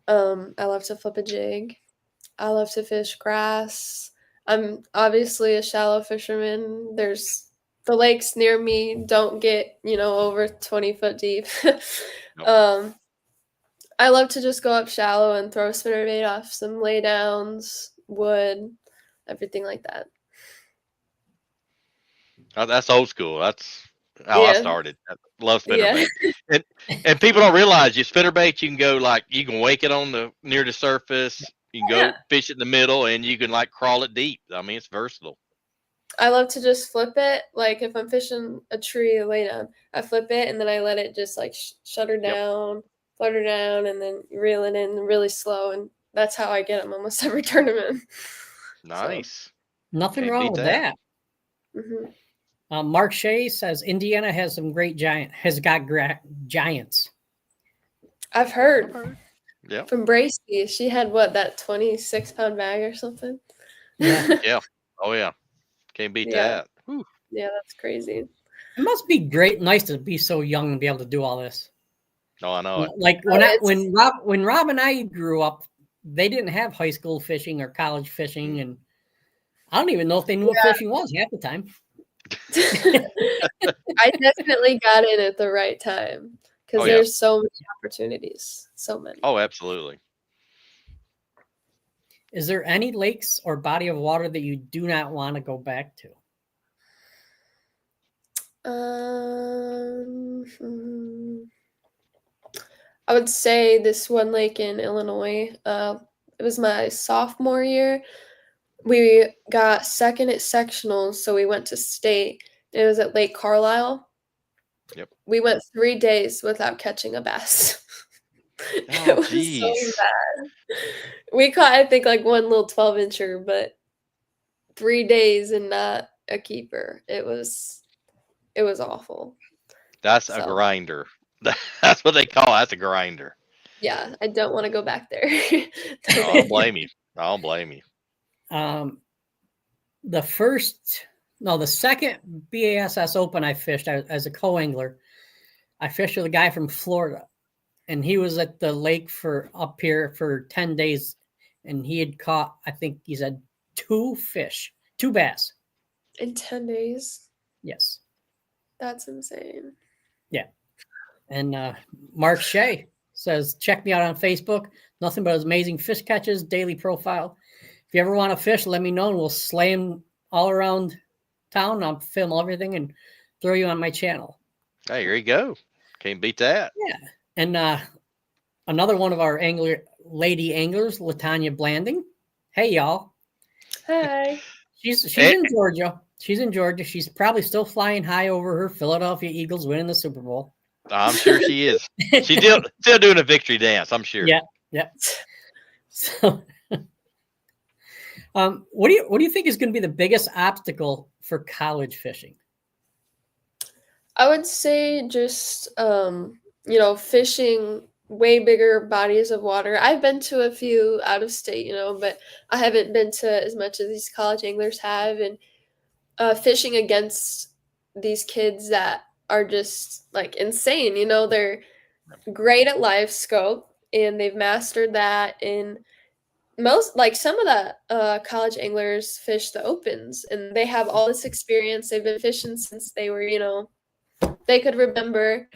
Speaker 4: I love to flip a jig. I love to fish grass. I'm obviously a shallow fisherman. The lakes near me don't get, over 20 foot deep. Nope. I love to just go up shallow and throw a spinnerbait off some laydowns, wood, everything like that.
Speaker 3: That's old school. That's how I started. I love spinnerbait. And people don't realize you spinnerbait, you can wake it near the surface. You can go fish it in the middle, and you can crawl it deep. I mean, it's versatile.
Speaker 4: I love to just flip it. Like if I'm fishing a tree lay down, I flip it and then I let it just shudder down, flutter down, and then reel it in really slow. And that's how I get them almost every tournament.
Speaker 3: Nice.
Speaker 2: So, nothing wrong with that.
Speaker 4: Mm-hmm.
Speaker 2: Mark Shea says Indiana has some has got giants.
Speaker 4: I've heard.
Speaker 3: Yeah.
Speaker 4: From Bracey, she had that 26-pound bag or something.
Speaker 2: Yeah.
Speaker 3: Yeah. Oh yeah. Can't beat that. Whew.
Speaker 4: Yeah, that's crazy.
Speaker 2: It must be nice to be so young and be able to do all this.
Speaker 3: Oh, I know it.
Speaker 2: Like when Rob and I grew up, they didn't have high school fishing or college fishing, and I don't even know if they knew what fishing was half the time.
Speaker 4: I definitely got in at the right time because
Speaker 3: yeah.
Speaker 4: there's so many opportunities, so many.
Speaker 3: Oh, absolutely.
Speaker 2: Is there any lakes or body of water that you do not want to go back to?
Speaker 4: I would say this one lake in Illinois. It was my sophomore year. We got second at sectionals, so we went to state. It was at Lake Carlisle.
Speaker 3: Yep.
Speaker 4: We went 3 days without catching a bass. It
Speaker 3: Oh,
Speaker 4: was so
Speaker 3: jeez.
Speaker 4: bad. We caught, I think, like one little 12-incher, but 3 days and not a keeper. It was awful.
Speaker 3: That's a
Speaker 4: So,
Speaker 3: grinder. That's what they call it. That's a grinder.
Speaker 4: yeah, I don't want to go back there.
Speaker 3: I don't blame you. I don't blame you.
Speaker 2: The second BASS Open I fished as a co-angler, I fished with a guy from Florida, and he was at the lake up here for 10 days, and he had caught, I think he said 2 bass.
Speaker 4: In 10 days?
Speaker 2: Yes.
Speaker 4: That's insane.
Speaker 2: Yeah. And Mark Shea says, check me out on Facebook. Nothing but amazing fish catches, daily profile. If you ever want to fish, let me know, and we'll slay them all around town. I'll film everything and throw you on my channel.
Speaker 3: Hey, here you go. Can't beat that.
Speaker 2: Yeah. And another one of our lady anglers, Latanya Blanding. Hey, y'all.
Speaker 4: Hi.
Speaker 2: She's in Georgia. She's in Georgia. She's probably still flying high over her Philadelphia Eagles winning the Super Bowl.
Speaker 3: I'm sure she is. She's still doing a victory dance, I'm sure.
Speaker 2: Yeah. So, what do you think is going to be the biggest obstacle for college fishing?
Speaker 4: I would say just fishing way bigger bodies of water. I've been to a few out of state, but I haven't been to as much as these college anglers have, and fishing against these kids that are just like insane. They're great at live scope and they've mastered that. And some of the college anglers fish the opens, and they have all this experience. They've been fishing since they were, they could remember.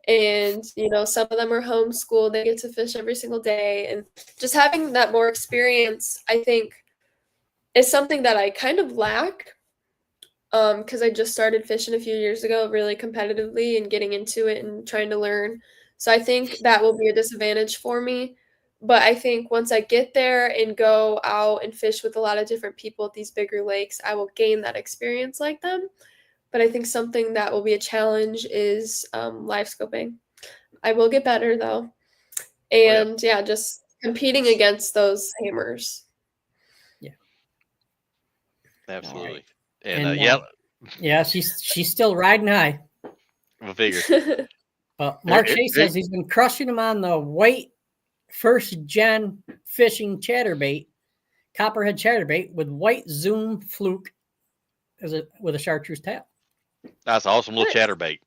Speaker 4: And, some of them are homeschooled. They get to fish every single day. And just having that more experience, I think, is something that I kind of lack. Because I just started fishing a few years ago really competitively and getting into it and trying to learn. So I think that will be a disadvantage for me. But I think once I get there and go out and fish with a lot of different people at these bigger lakes, I will gain that experience like them. But I think something that will be a challenge is live scoping. I will get better though. And just competing against those hammers.
Speaker 2: Yeah.
Speaker 3: Absolutely.
Speaker 2: Right.
Speaker 3: And
Speaker 2: yeah, she's still riding high.
Speaker 3: We'll figure.
Speaker 2: But Mark Shea says he's been crushing them on the white first-gen fishing chatterbait, copperhead chatterbait with white zoom fluke with a chartreuse tail.
Speaker 3: That's an awesome little chatterbait.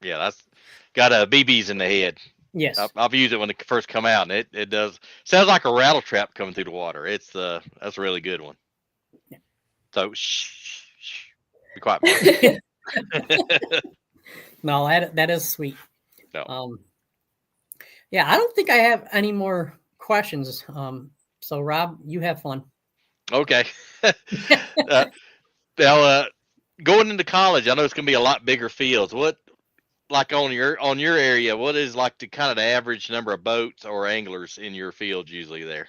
Speaker 3: Yeah, that's got BBs in the head.
Speaker 2: Yes,
Speaker 3: I've used it when it first come out, and it does sounds like a rattle trap coming through the water. That's a really good one. Yeah. So shh, be quiet.
Speaker 2: No, that is sweet.
Speaker 3: No.
Speaker 2: Yeah, I don't think I have any more questions. So Rob, you have fun.
Speaker 3: Okay. Now, going into college, I know it's going to be a lot bigger fields. What, like on your area, what is like the kind of the average number of boats or anglers in your field usually there?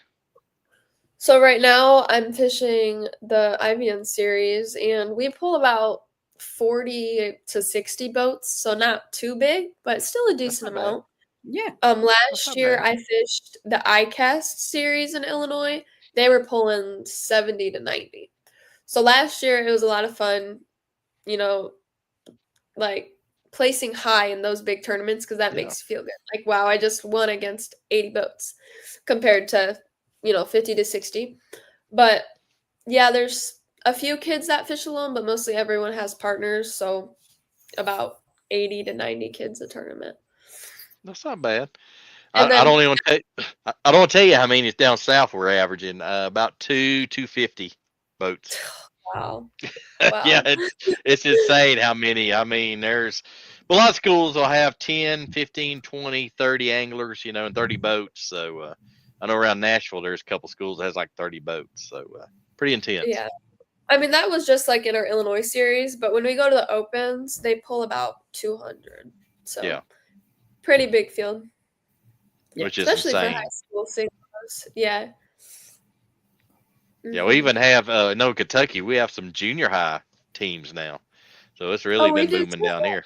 Speaker 4: So right now I'm fishing the IVN series, and we pull about 40 to 60 boats. So not too big, but still a decent amount.
Speaker 2: Yeah.
Speaker 4: Last year I fished the ICAST series in Illinois. They were pulling 70 to 90. So last year it was a lot of fun, like placing high in those big tournaments, because that makes you feel good. Like, wow, I just won against 80 boats compared to, 50 to 60. But yeah, there's a few kids that fish alone, but mostly everyone has partners. So about 80 to 90 kids a tournament.
Speaker 3: That's not bad. I don't even I don't want to tell you how many it's down south we're averaging. About 250 boats.
Speaker 4: Wow.
Speaker 3: Yeah, it's insane how many. I mean, there's a lot of schools will have 10, 15, 20, 30 anglers, and 30 boats. So I know around Nashville, there's a couple schools that has like 30 boats. So pretty intense.
Speaker 4: Yeah. I mean, that was just like in our Illinois series, but when we go to the Opens, they pull about 200. So
Speaker 3: Yeah.
Speaker 4: pretty big field.
Speaker 3: Which is
Speaker 4: especially
Speaker 3: insane.
Speaker 4: for high school singles. Yeah.
Speaker 3: Yeah, we even have no Kentucky. We have some junior high teams now, so it's really
Speaker 4: we
Speaker 3: been
Speaker 4: do
Speaker 3: booming
Speaker 4: too.
Speaker 3: down here.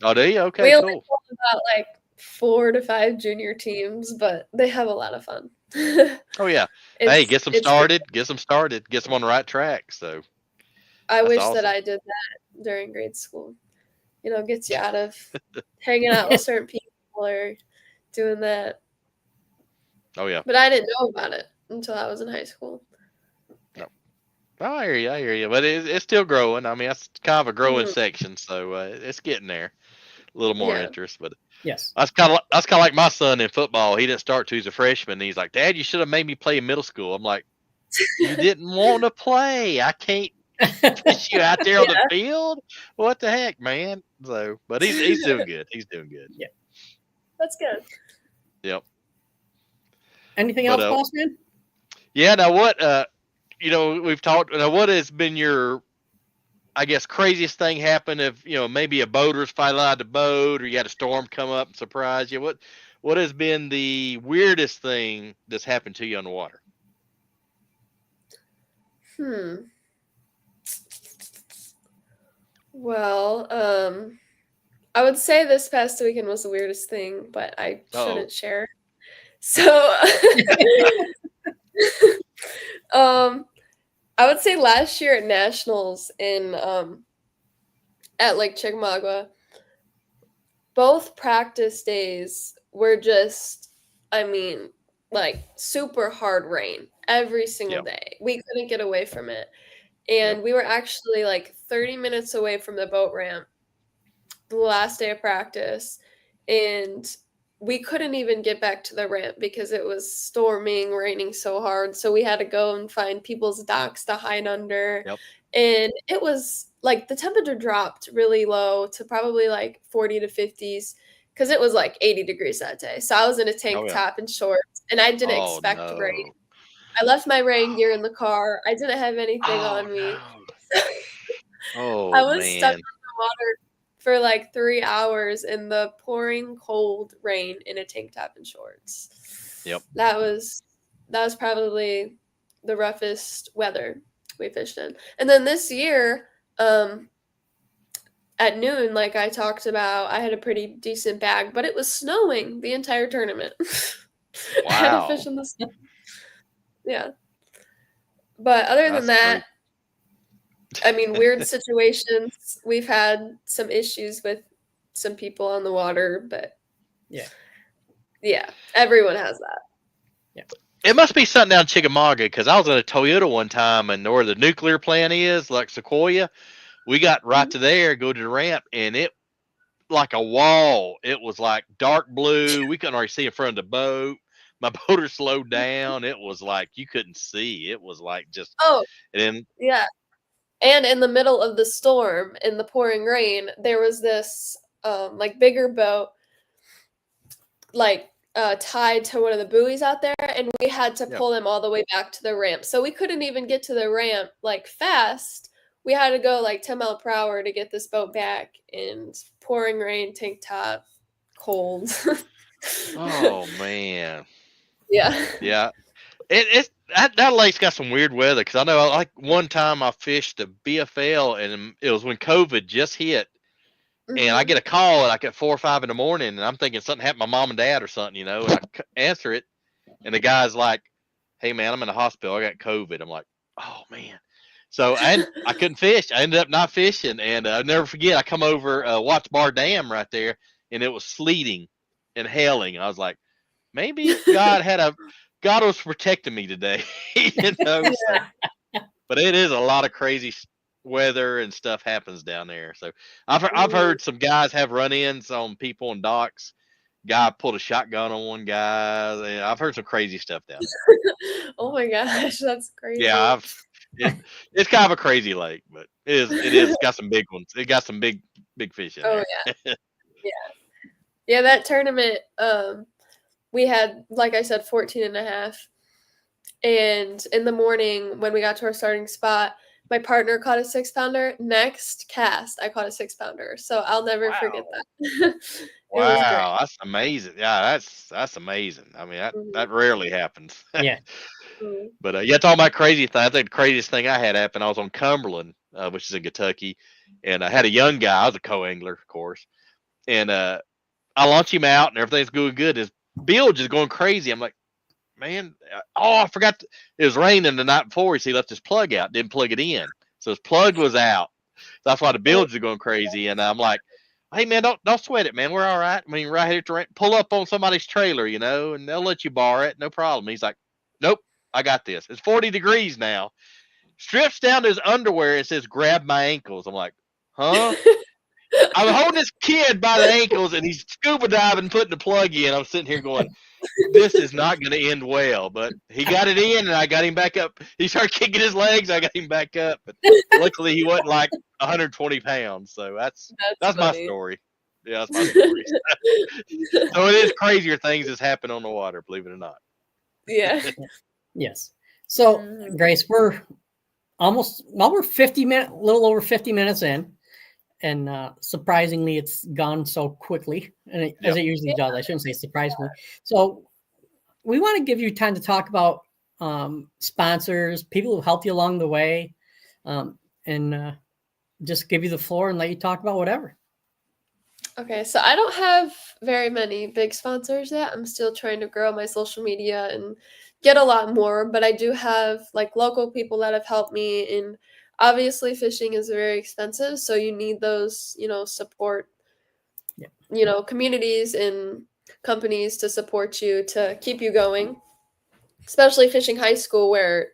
Speaker 3: Oh, do you? Okay,
Speaker 4: We only
Speaker 3: cool.
Speaker 4: have about like 4 to 5 junior teams, but they have a lot of fun.
Speaker 3: Oh yeah. Hey, get them started. Get them started. Get them on the right track. So
Speaker 4: I wish
Speaker 3: awesome.
Speaker 4: that I did that during grade school. Gets you out of hanging out with certain people or doing that.
Speaker 3: Oh yeah.
Speaker 4: But I didn't know about it until I was in high school.
Speaker 3: No. Oh, I hear you. But it's still growing. I mean, that's kind of a growing section, so it's getting there. A little more interest, but
Speaker 2: yes,
Speaker 3: that's kind of like my son in football. He didn't start till he was a freshman. He's like, Dad, you should have made me play in middle school. I'm like, you didn't want to play. I can't push you out there on the field. What the heck, man? So, but he's doing good. He's doing good.
Speaker 2: Yeah,
Speaker 4: that's good.
Speaker 3: Yep.
Speaker 2: Anything else, boss man?
Speaker 3: Yeah. Now, what we've talked. Now, what has been your, I guess, craziest thing happen if maybe a boater's finally out the boat, or you had a storm come up and surprise you? What has been the weirdest thing that's happened to you on the water?
Speaker 4: Well, I would say this past weekend was the weirdest thing, but I shouldn't share. So, I would say last year at Nationals at Lake Chickamauga, both practice days were just, like super hard rain every single day. We couldn't get away from it. And we were actually like 30 minutes away from the boat ramp the last day of practice. And we couldn't even get back to the ramp because it was storming, raining so hard. So we had to go and find people's docks to hide under.
Speaker 3: Yep.
Speaker 4: And it was like the temperature dropped really low to probably like 40 to 50s because it was like 80 degrees that day. So I was in a tank top and shorts, and I didn't expect rain. I left my rain gear in the car. I didn't have anything on me.
Speaker 3: No.
Speaker 4: I was stuck in the water for like 3 hours in the pouring cold rain in a tank top and shorts.
Speaker 3: Yep.
Speaker 4: That was probably the roughest weather we fished in. And then this year, at noon, like I talked about, I had a pretty decent bag, but it was snowing the entire tournament.
Speaker 3: Wow.
Speaker 4: I had to fish in the snow. Yeah. But other than that, weird situations. We've had some issues with some people on the water, but yeah, everyone has that.
Speaker 2: Yeah.
Speaker 3: It must be something down in Chickamauga, because I was in a Toyota one time, and where the nuclear plant is, like Sequoia, we got right to there, go to the ramp, and it like a wall. It was like dark blue. We couldn't already see in front of the boat. My boater slowed down. It was like you couldn't see. It was like just
Speaker 4: yeah. And in the middle of the storm, in the pouring rain, there was this like bigger boat, like tied to one of the buoys out there, and we had to pull them all the way back to the ramp. So we couldn't even get to the ramp like fast. We had to go like 10 miles per hour to get this boat back in pouring rain, tank top, cold.
Speaker 3: Oh man.
Speaker 4: Yeah.
Speaker 3: Yeah. It's that lake's got some weird weather, because I know like one time I fished the BFL, and it was when COVID just hit, and I get a call at like at 4 or 5 in the morning, and I'm thinking something happened to my mom and dad or something, and I answer it, and the guy's like, "Hey man, I'm in the hospital. I got COVID." I'm like, "Oh man." So I couldn't fish. I ended up not fishing, and I'll never forget. I come over Watts Bar Dam right there, and it was sleeting and hailing. I was like, maybe God was protecting me today, So, but it is a lot of crazy weather and stuff happens down there. So I've heard some guys have run-ins on people on docks. Guy pulled a shotgun on one guy. I've heard some crazy stuff down there.
Speaker 4: Oh my gosh, that's crazy.
Speaker 3: Yeah, it's kind of a crazy lake, but it is got some big ones. It got some big fish in there.
Speaker 4: Yeah. Yeah, that tournament, we had, like I said, 14 and a half. And in the morning when we got to our starting spot, my partner caught a 6-pounder. Next cast, I caught a 6-pounder. So I'll never forget
Speaker 3: Wow.
Speaker 4: that. It was great.
Speaker 3: Wow, that's amazing. Yeah, that's amazing. I mean, that
Speaker 4: Mhm.
Speaker 3: rarely happens.
Speaker 2: Yeah.
Speaker 4: Mhm.
Speaker 3: But yeah, talking about crazy thing. I think the craziest thing I had happen. I was on Cumberland, which is in Kentucky, and I had a young guy. I was a co-angler, of course, and I launch him out, and everything's going good. His bilge is going crazy. I'm like, man, I forgot. It was raining the night before. So he left his plug out, didn't plug it in, so his plug was out. That's why the bilge is going crazy. And I'm like, hey man, don't sweat it, man. We're all right. I mean, right here to pull up on somebody's trailer, and they'll let you borrow it, no problem. He's like, nope, I got this. It's 40 degrees now. Strips down to his underwear and says, grab my ankles. I'm like, huh? I'm holding this kid by the ankles, and he's scuba diving, putting the plug in. I'm sitting here going, this is not going to end well. But he got it in, and I got him back up. He started kicking his legs. I got him back up. But luckily, he wasn't like 120 pounds. So that's my story. Yeah, that's my story. So it is crazier things that's happen on the water, believe it or not.
Speaker 4: Yeah.
Speaker 2: Yes. So, Grace, we're we're 50 minutes, a little over 50 minutes in. And surprisingly, it's gone so quickly, and as it usually does. I shouldn't say surprisingly. So we want to give you time to talk about sponsors, people who helped you along the way, and just give you the floor and let you talk about whatever.
Speaker 4: Okay, so I don't have very many big sponsors yet. I'm still trying to grow my social media and get a lot more, but I do have like local people that have helped me. And obviously fishing is very expensive, so you need those, support, communities and companies to support you, to keep you going, especially fishing high school where,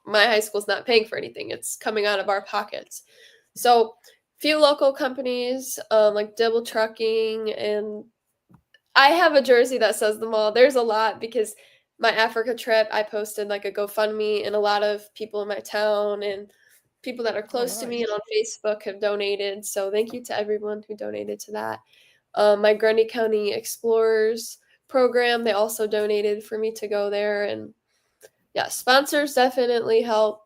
Speaker 4: my high school's not paying for anything. It's coming out of our pockets. So few local companies, like Dibble Trucking, and I have a jersey that says them all. There's a lot because my Africa trip, I posted like a GoFundMe, and a lot of people in my town and people that are close to me and on Facebook have donated. So thank you to everyone who donated to that. My Grundy County Explorers program, they also donated for me to go there. And yeah, sponsors definitely help.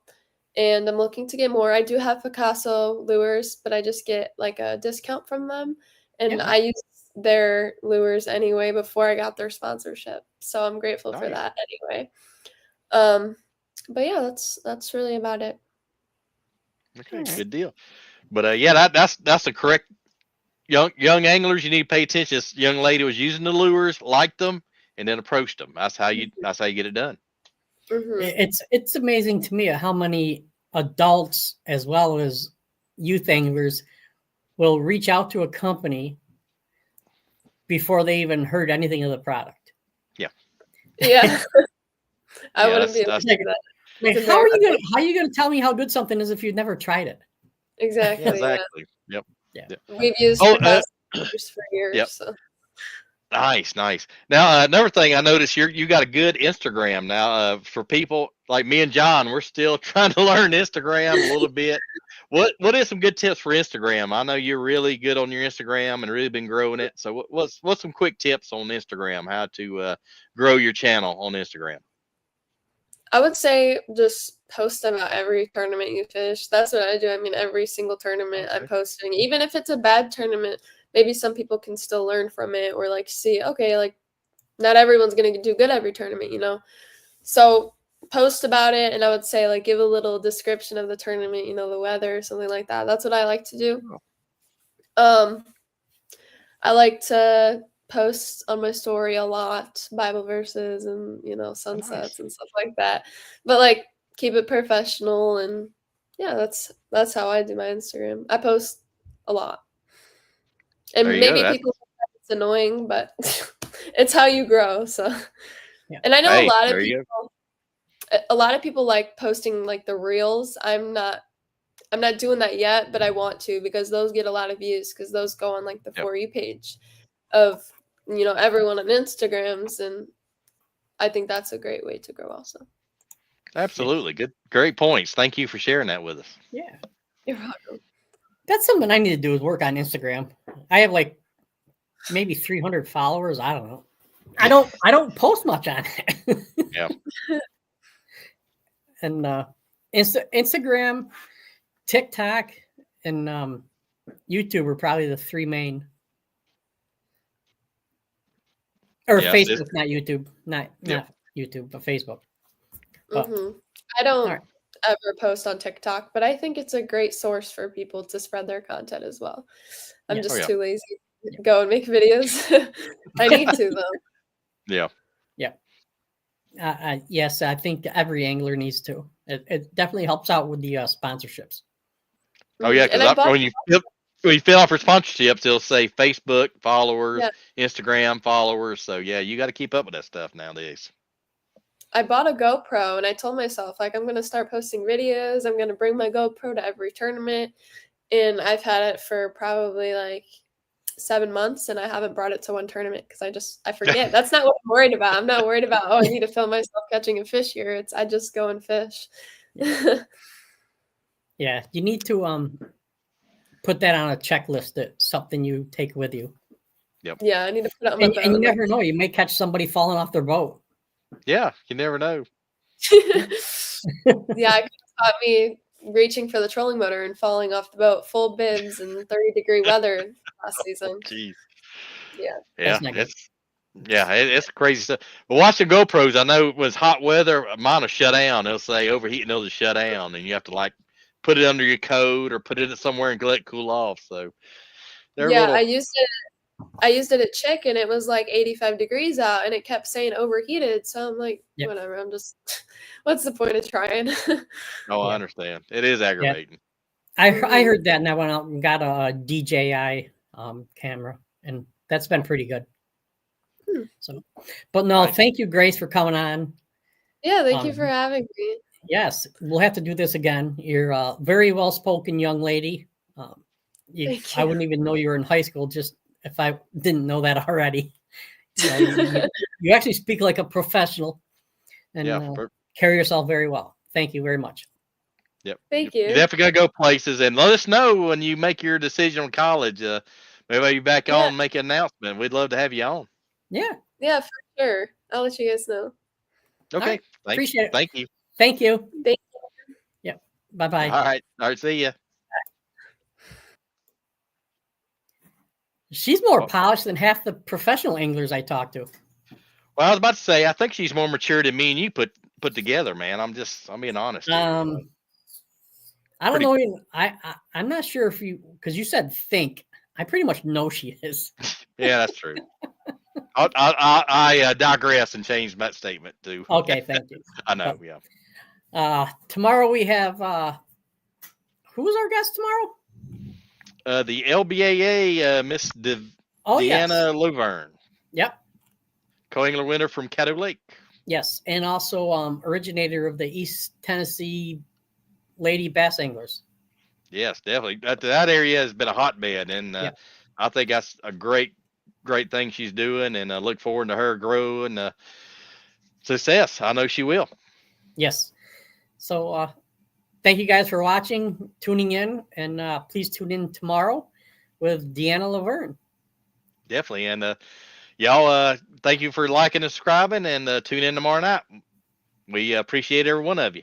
Speaker 4: And I'm looking to get more. I do have Picasso lures, but I just get like a discount from them. And I use their lures anyway before I got their sponsorship. So I'm grateful for that anyway. But yeah, that's really about it.
Speaker 3: Okay, good deal. But yeah, that's the correct young anglers. You need to pay attention. This young lady was using the lures, liked them, and then approached them. That's how you get it done.
Speaker 4: Mm-hmm.
Speaker 2: It's amazing to me how many adults as well as youth anglers will reach out to a company before they even heard anything of the product.
Speaker 3: Yeah.
Speaker 4: Yeah. I wouldn't be able to do that.
Speaker 2: Like, how are you gonna tell me how good something is if you've never tried it?
Speaker 4: Exactly.
Speaker 3: Yeah, exactly.
Speaker 4: Yeah.
Speaker 3: Yep.
Speaker 4: We've used Picasso for years.
Speaker 3: Yep.
Speaker 4: So.
Speaker 3: Nice. Now, another thing I noticed, you got a good Instagram now. For people like me and John, we're still trying to learn Instagram a little bit. What is some good tips for Instagram? I know you're really good on your Instagram and really been growing it. So what's some quick tips on Instagram, how to grow your channel on Instagram?
Speaker 4: I would say just post about every tournament you fish. That's what I do. I mean, every single tournament I'm posting, even if it's a bad tournament, maybe some people can still learn from it or like see, okay, like not everyone's going to do good every tournament, So post about it. And I would say like give a little description of the tournament, the weather, something like that. That's what I like to do. I like to post on my story a lot, Bible verses and, sunsets and stuff like that. But like keep it professional, and yeah, that's how I do my Instagram. I post a lot. And maybe people think it's annoying, but it's how you grow. So and I know a lot of people like posting like the reels. I'm not doing that yet, but I want to, because those get a lot of views, because those go on like the For You page of everyone on Instagrams, and I think that's a great way to grow also.
Speaker 3: Absolutely. Great points. Thank you for sharing that with us.
Speaker 2: Yeah.
Speaker 4: You're welcome.
Speaker 2: That's something I need to do, is work on Instagram. I have like maybe 300 followers. I don't know. I don't post much on it.
Speaker 3: Yeah.
Speaker 2: And Instagram, TikTok, and YouTube are probably the three main. Or
Speaker 3: Yes,
Speaker 2: Facebook, not YouTube, not YouTube, but Facebook. But,
Speaker 4: I don't
Speaker 2: right.
Speaker 4: ever post on TikTok, but I think it's a great source for people to spread their content as well. I'm just too lazy to go and make videos. I need to though.
Speaker 3: Yeah.
Speaker 2: Yeah. Yes, I think every angler needs to. It definitely helps out with the sponsorships.
Speaker 3: Oh yeah, because when you fill out for sponsorships, it'll say Facebook followers, Instagram followers. So yeah, you got to keep up with that stuff nowadays.
Speaker 4: I bought a GoPro and I told myself, like, I'm going to start posting videos. I'm going to bring my GoPro to every tournament. And I've had it for probably like 7 months and I haven't brought it to one tournament because I forget. That's not what I'm worried about. I'm not worried about, I need to film myself catching a fish here. I just go and fish.
Speaker 2: Yeah, you need to put that on a checklist. That's something you take with you.
Speaker 3: Yep.
Speaker 4: Yeah, I need to put it on my boat.
Speaker 2: And you never know. You may catch somebody falling off their boat.
Speaker 3: Yeah, you never know.
Speaker 4: Yeah, it caught me reaching for the trolling motor and falling off the boat, full bibs and 30-degree weather last season.
Speaker 3: Jeez.
Speaker 4: Yeah.
Speaker 3: It's crazy stuff. But watching GoPros, I know it was hot weather, mine will shut down. They'll say overheating, they'll just shut down, and you have to like put it under your coat or put it somewhere and let it cool off. So
Speaker 4: I used it at Chick and it was like 85 degrees out and it kept saying overheated. So I'm like, whatever, I'm just, what's the point of trying?
Speaker 3: I understand. It is aggravating.
Speaker 2: I heard that and I went out and got a DJI camera and that's been pretty good. So, but no, thank you, Grace, for coming on.
Speaker 4: Yeah, thank you for having me.
Speaker 2: Yes, we'll have to do this again. You're a very well-spoken young lady. I wouldn't even know you were in high school just if I didn't know that already. You actually speak like a professional and carry yourself very well. Thank you very much.
Speaker 3: Yep.
Speaker 4: Thank you.
Speaker 3: You definitely got to go places and let us know when you make your decision on college. Maybe you back on and make an announcement. We'd love to have you on.
Speaker 2: Yeah.
Speaker 4: Yeah, for sure. I'll let you guys know.
Speaker 3: Okay.
Speaker 2: Right. Appreciate it.
Speaker 3: Thank you.
Speaker 2: Thank you.
Speaker 4: Thank you.
Speaker 2: Yep. Bye-bye.
Speaker 3: All right. See ya.
Speaker 2: She's more polished than half the professional anglers I talk to.
Speaker 3: Well, I was about to say, I think she's more mature than me and you put together, man. I'm being honest.
Speaker 2: I don't know. I'm not sure if because you said think. I pretty much know she is.
Speaker 3: Yeah, that's true. I digress and change that statement too.
Speaker 2: Okay, thank you.
Speaker 3: I know.
Speaker 2: Tomorrow we have who's our guest tomorrow?
Speaker 3: The LBAA Miss Deanna Laverne.
Speaker 2: Yep.
Speaker 3: Co-angler winner from Caddo Lake.
Speaker 2: Yes, and also originator of the East Tennessee Lady Bass Anglers.
Speaker 3: Yes, definitely. That area has been a hotbed, and I think that's a great thing she's doing, and I look forward to her growing success. I know she will.
Speaker 2: Yes. So thank you guys for watching, tuning in, and please tune in tomorrow with Deanna Laverne.
Speaker 3: Definitely, and y'all, thank you for liking and subscribing, and tune in tomorrow night. We appreciate every one of you.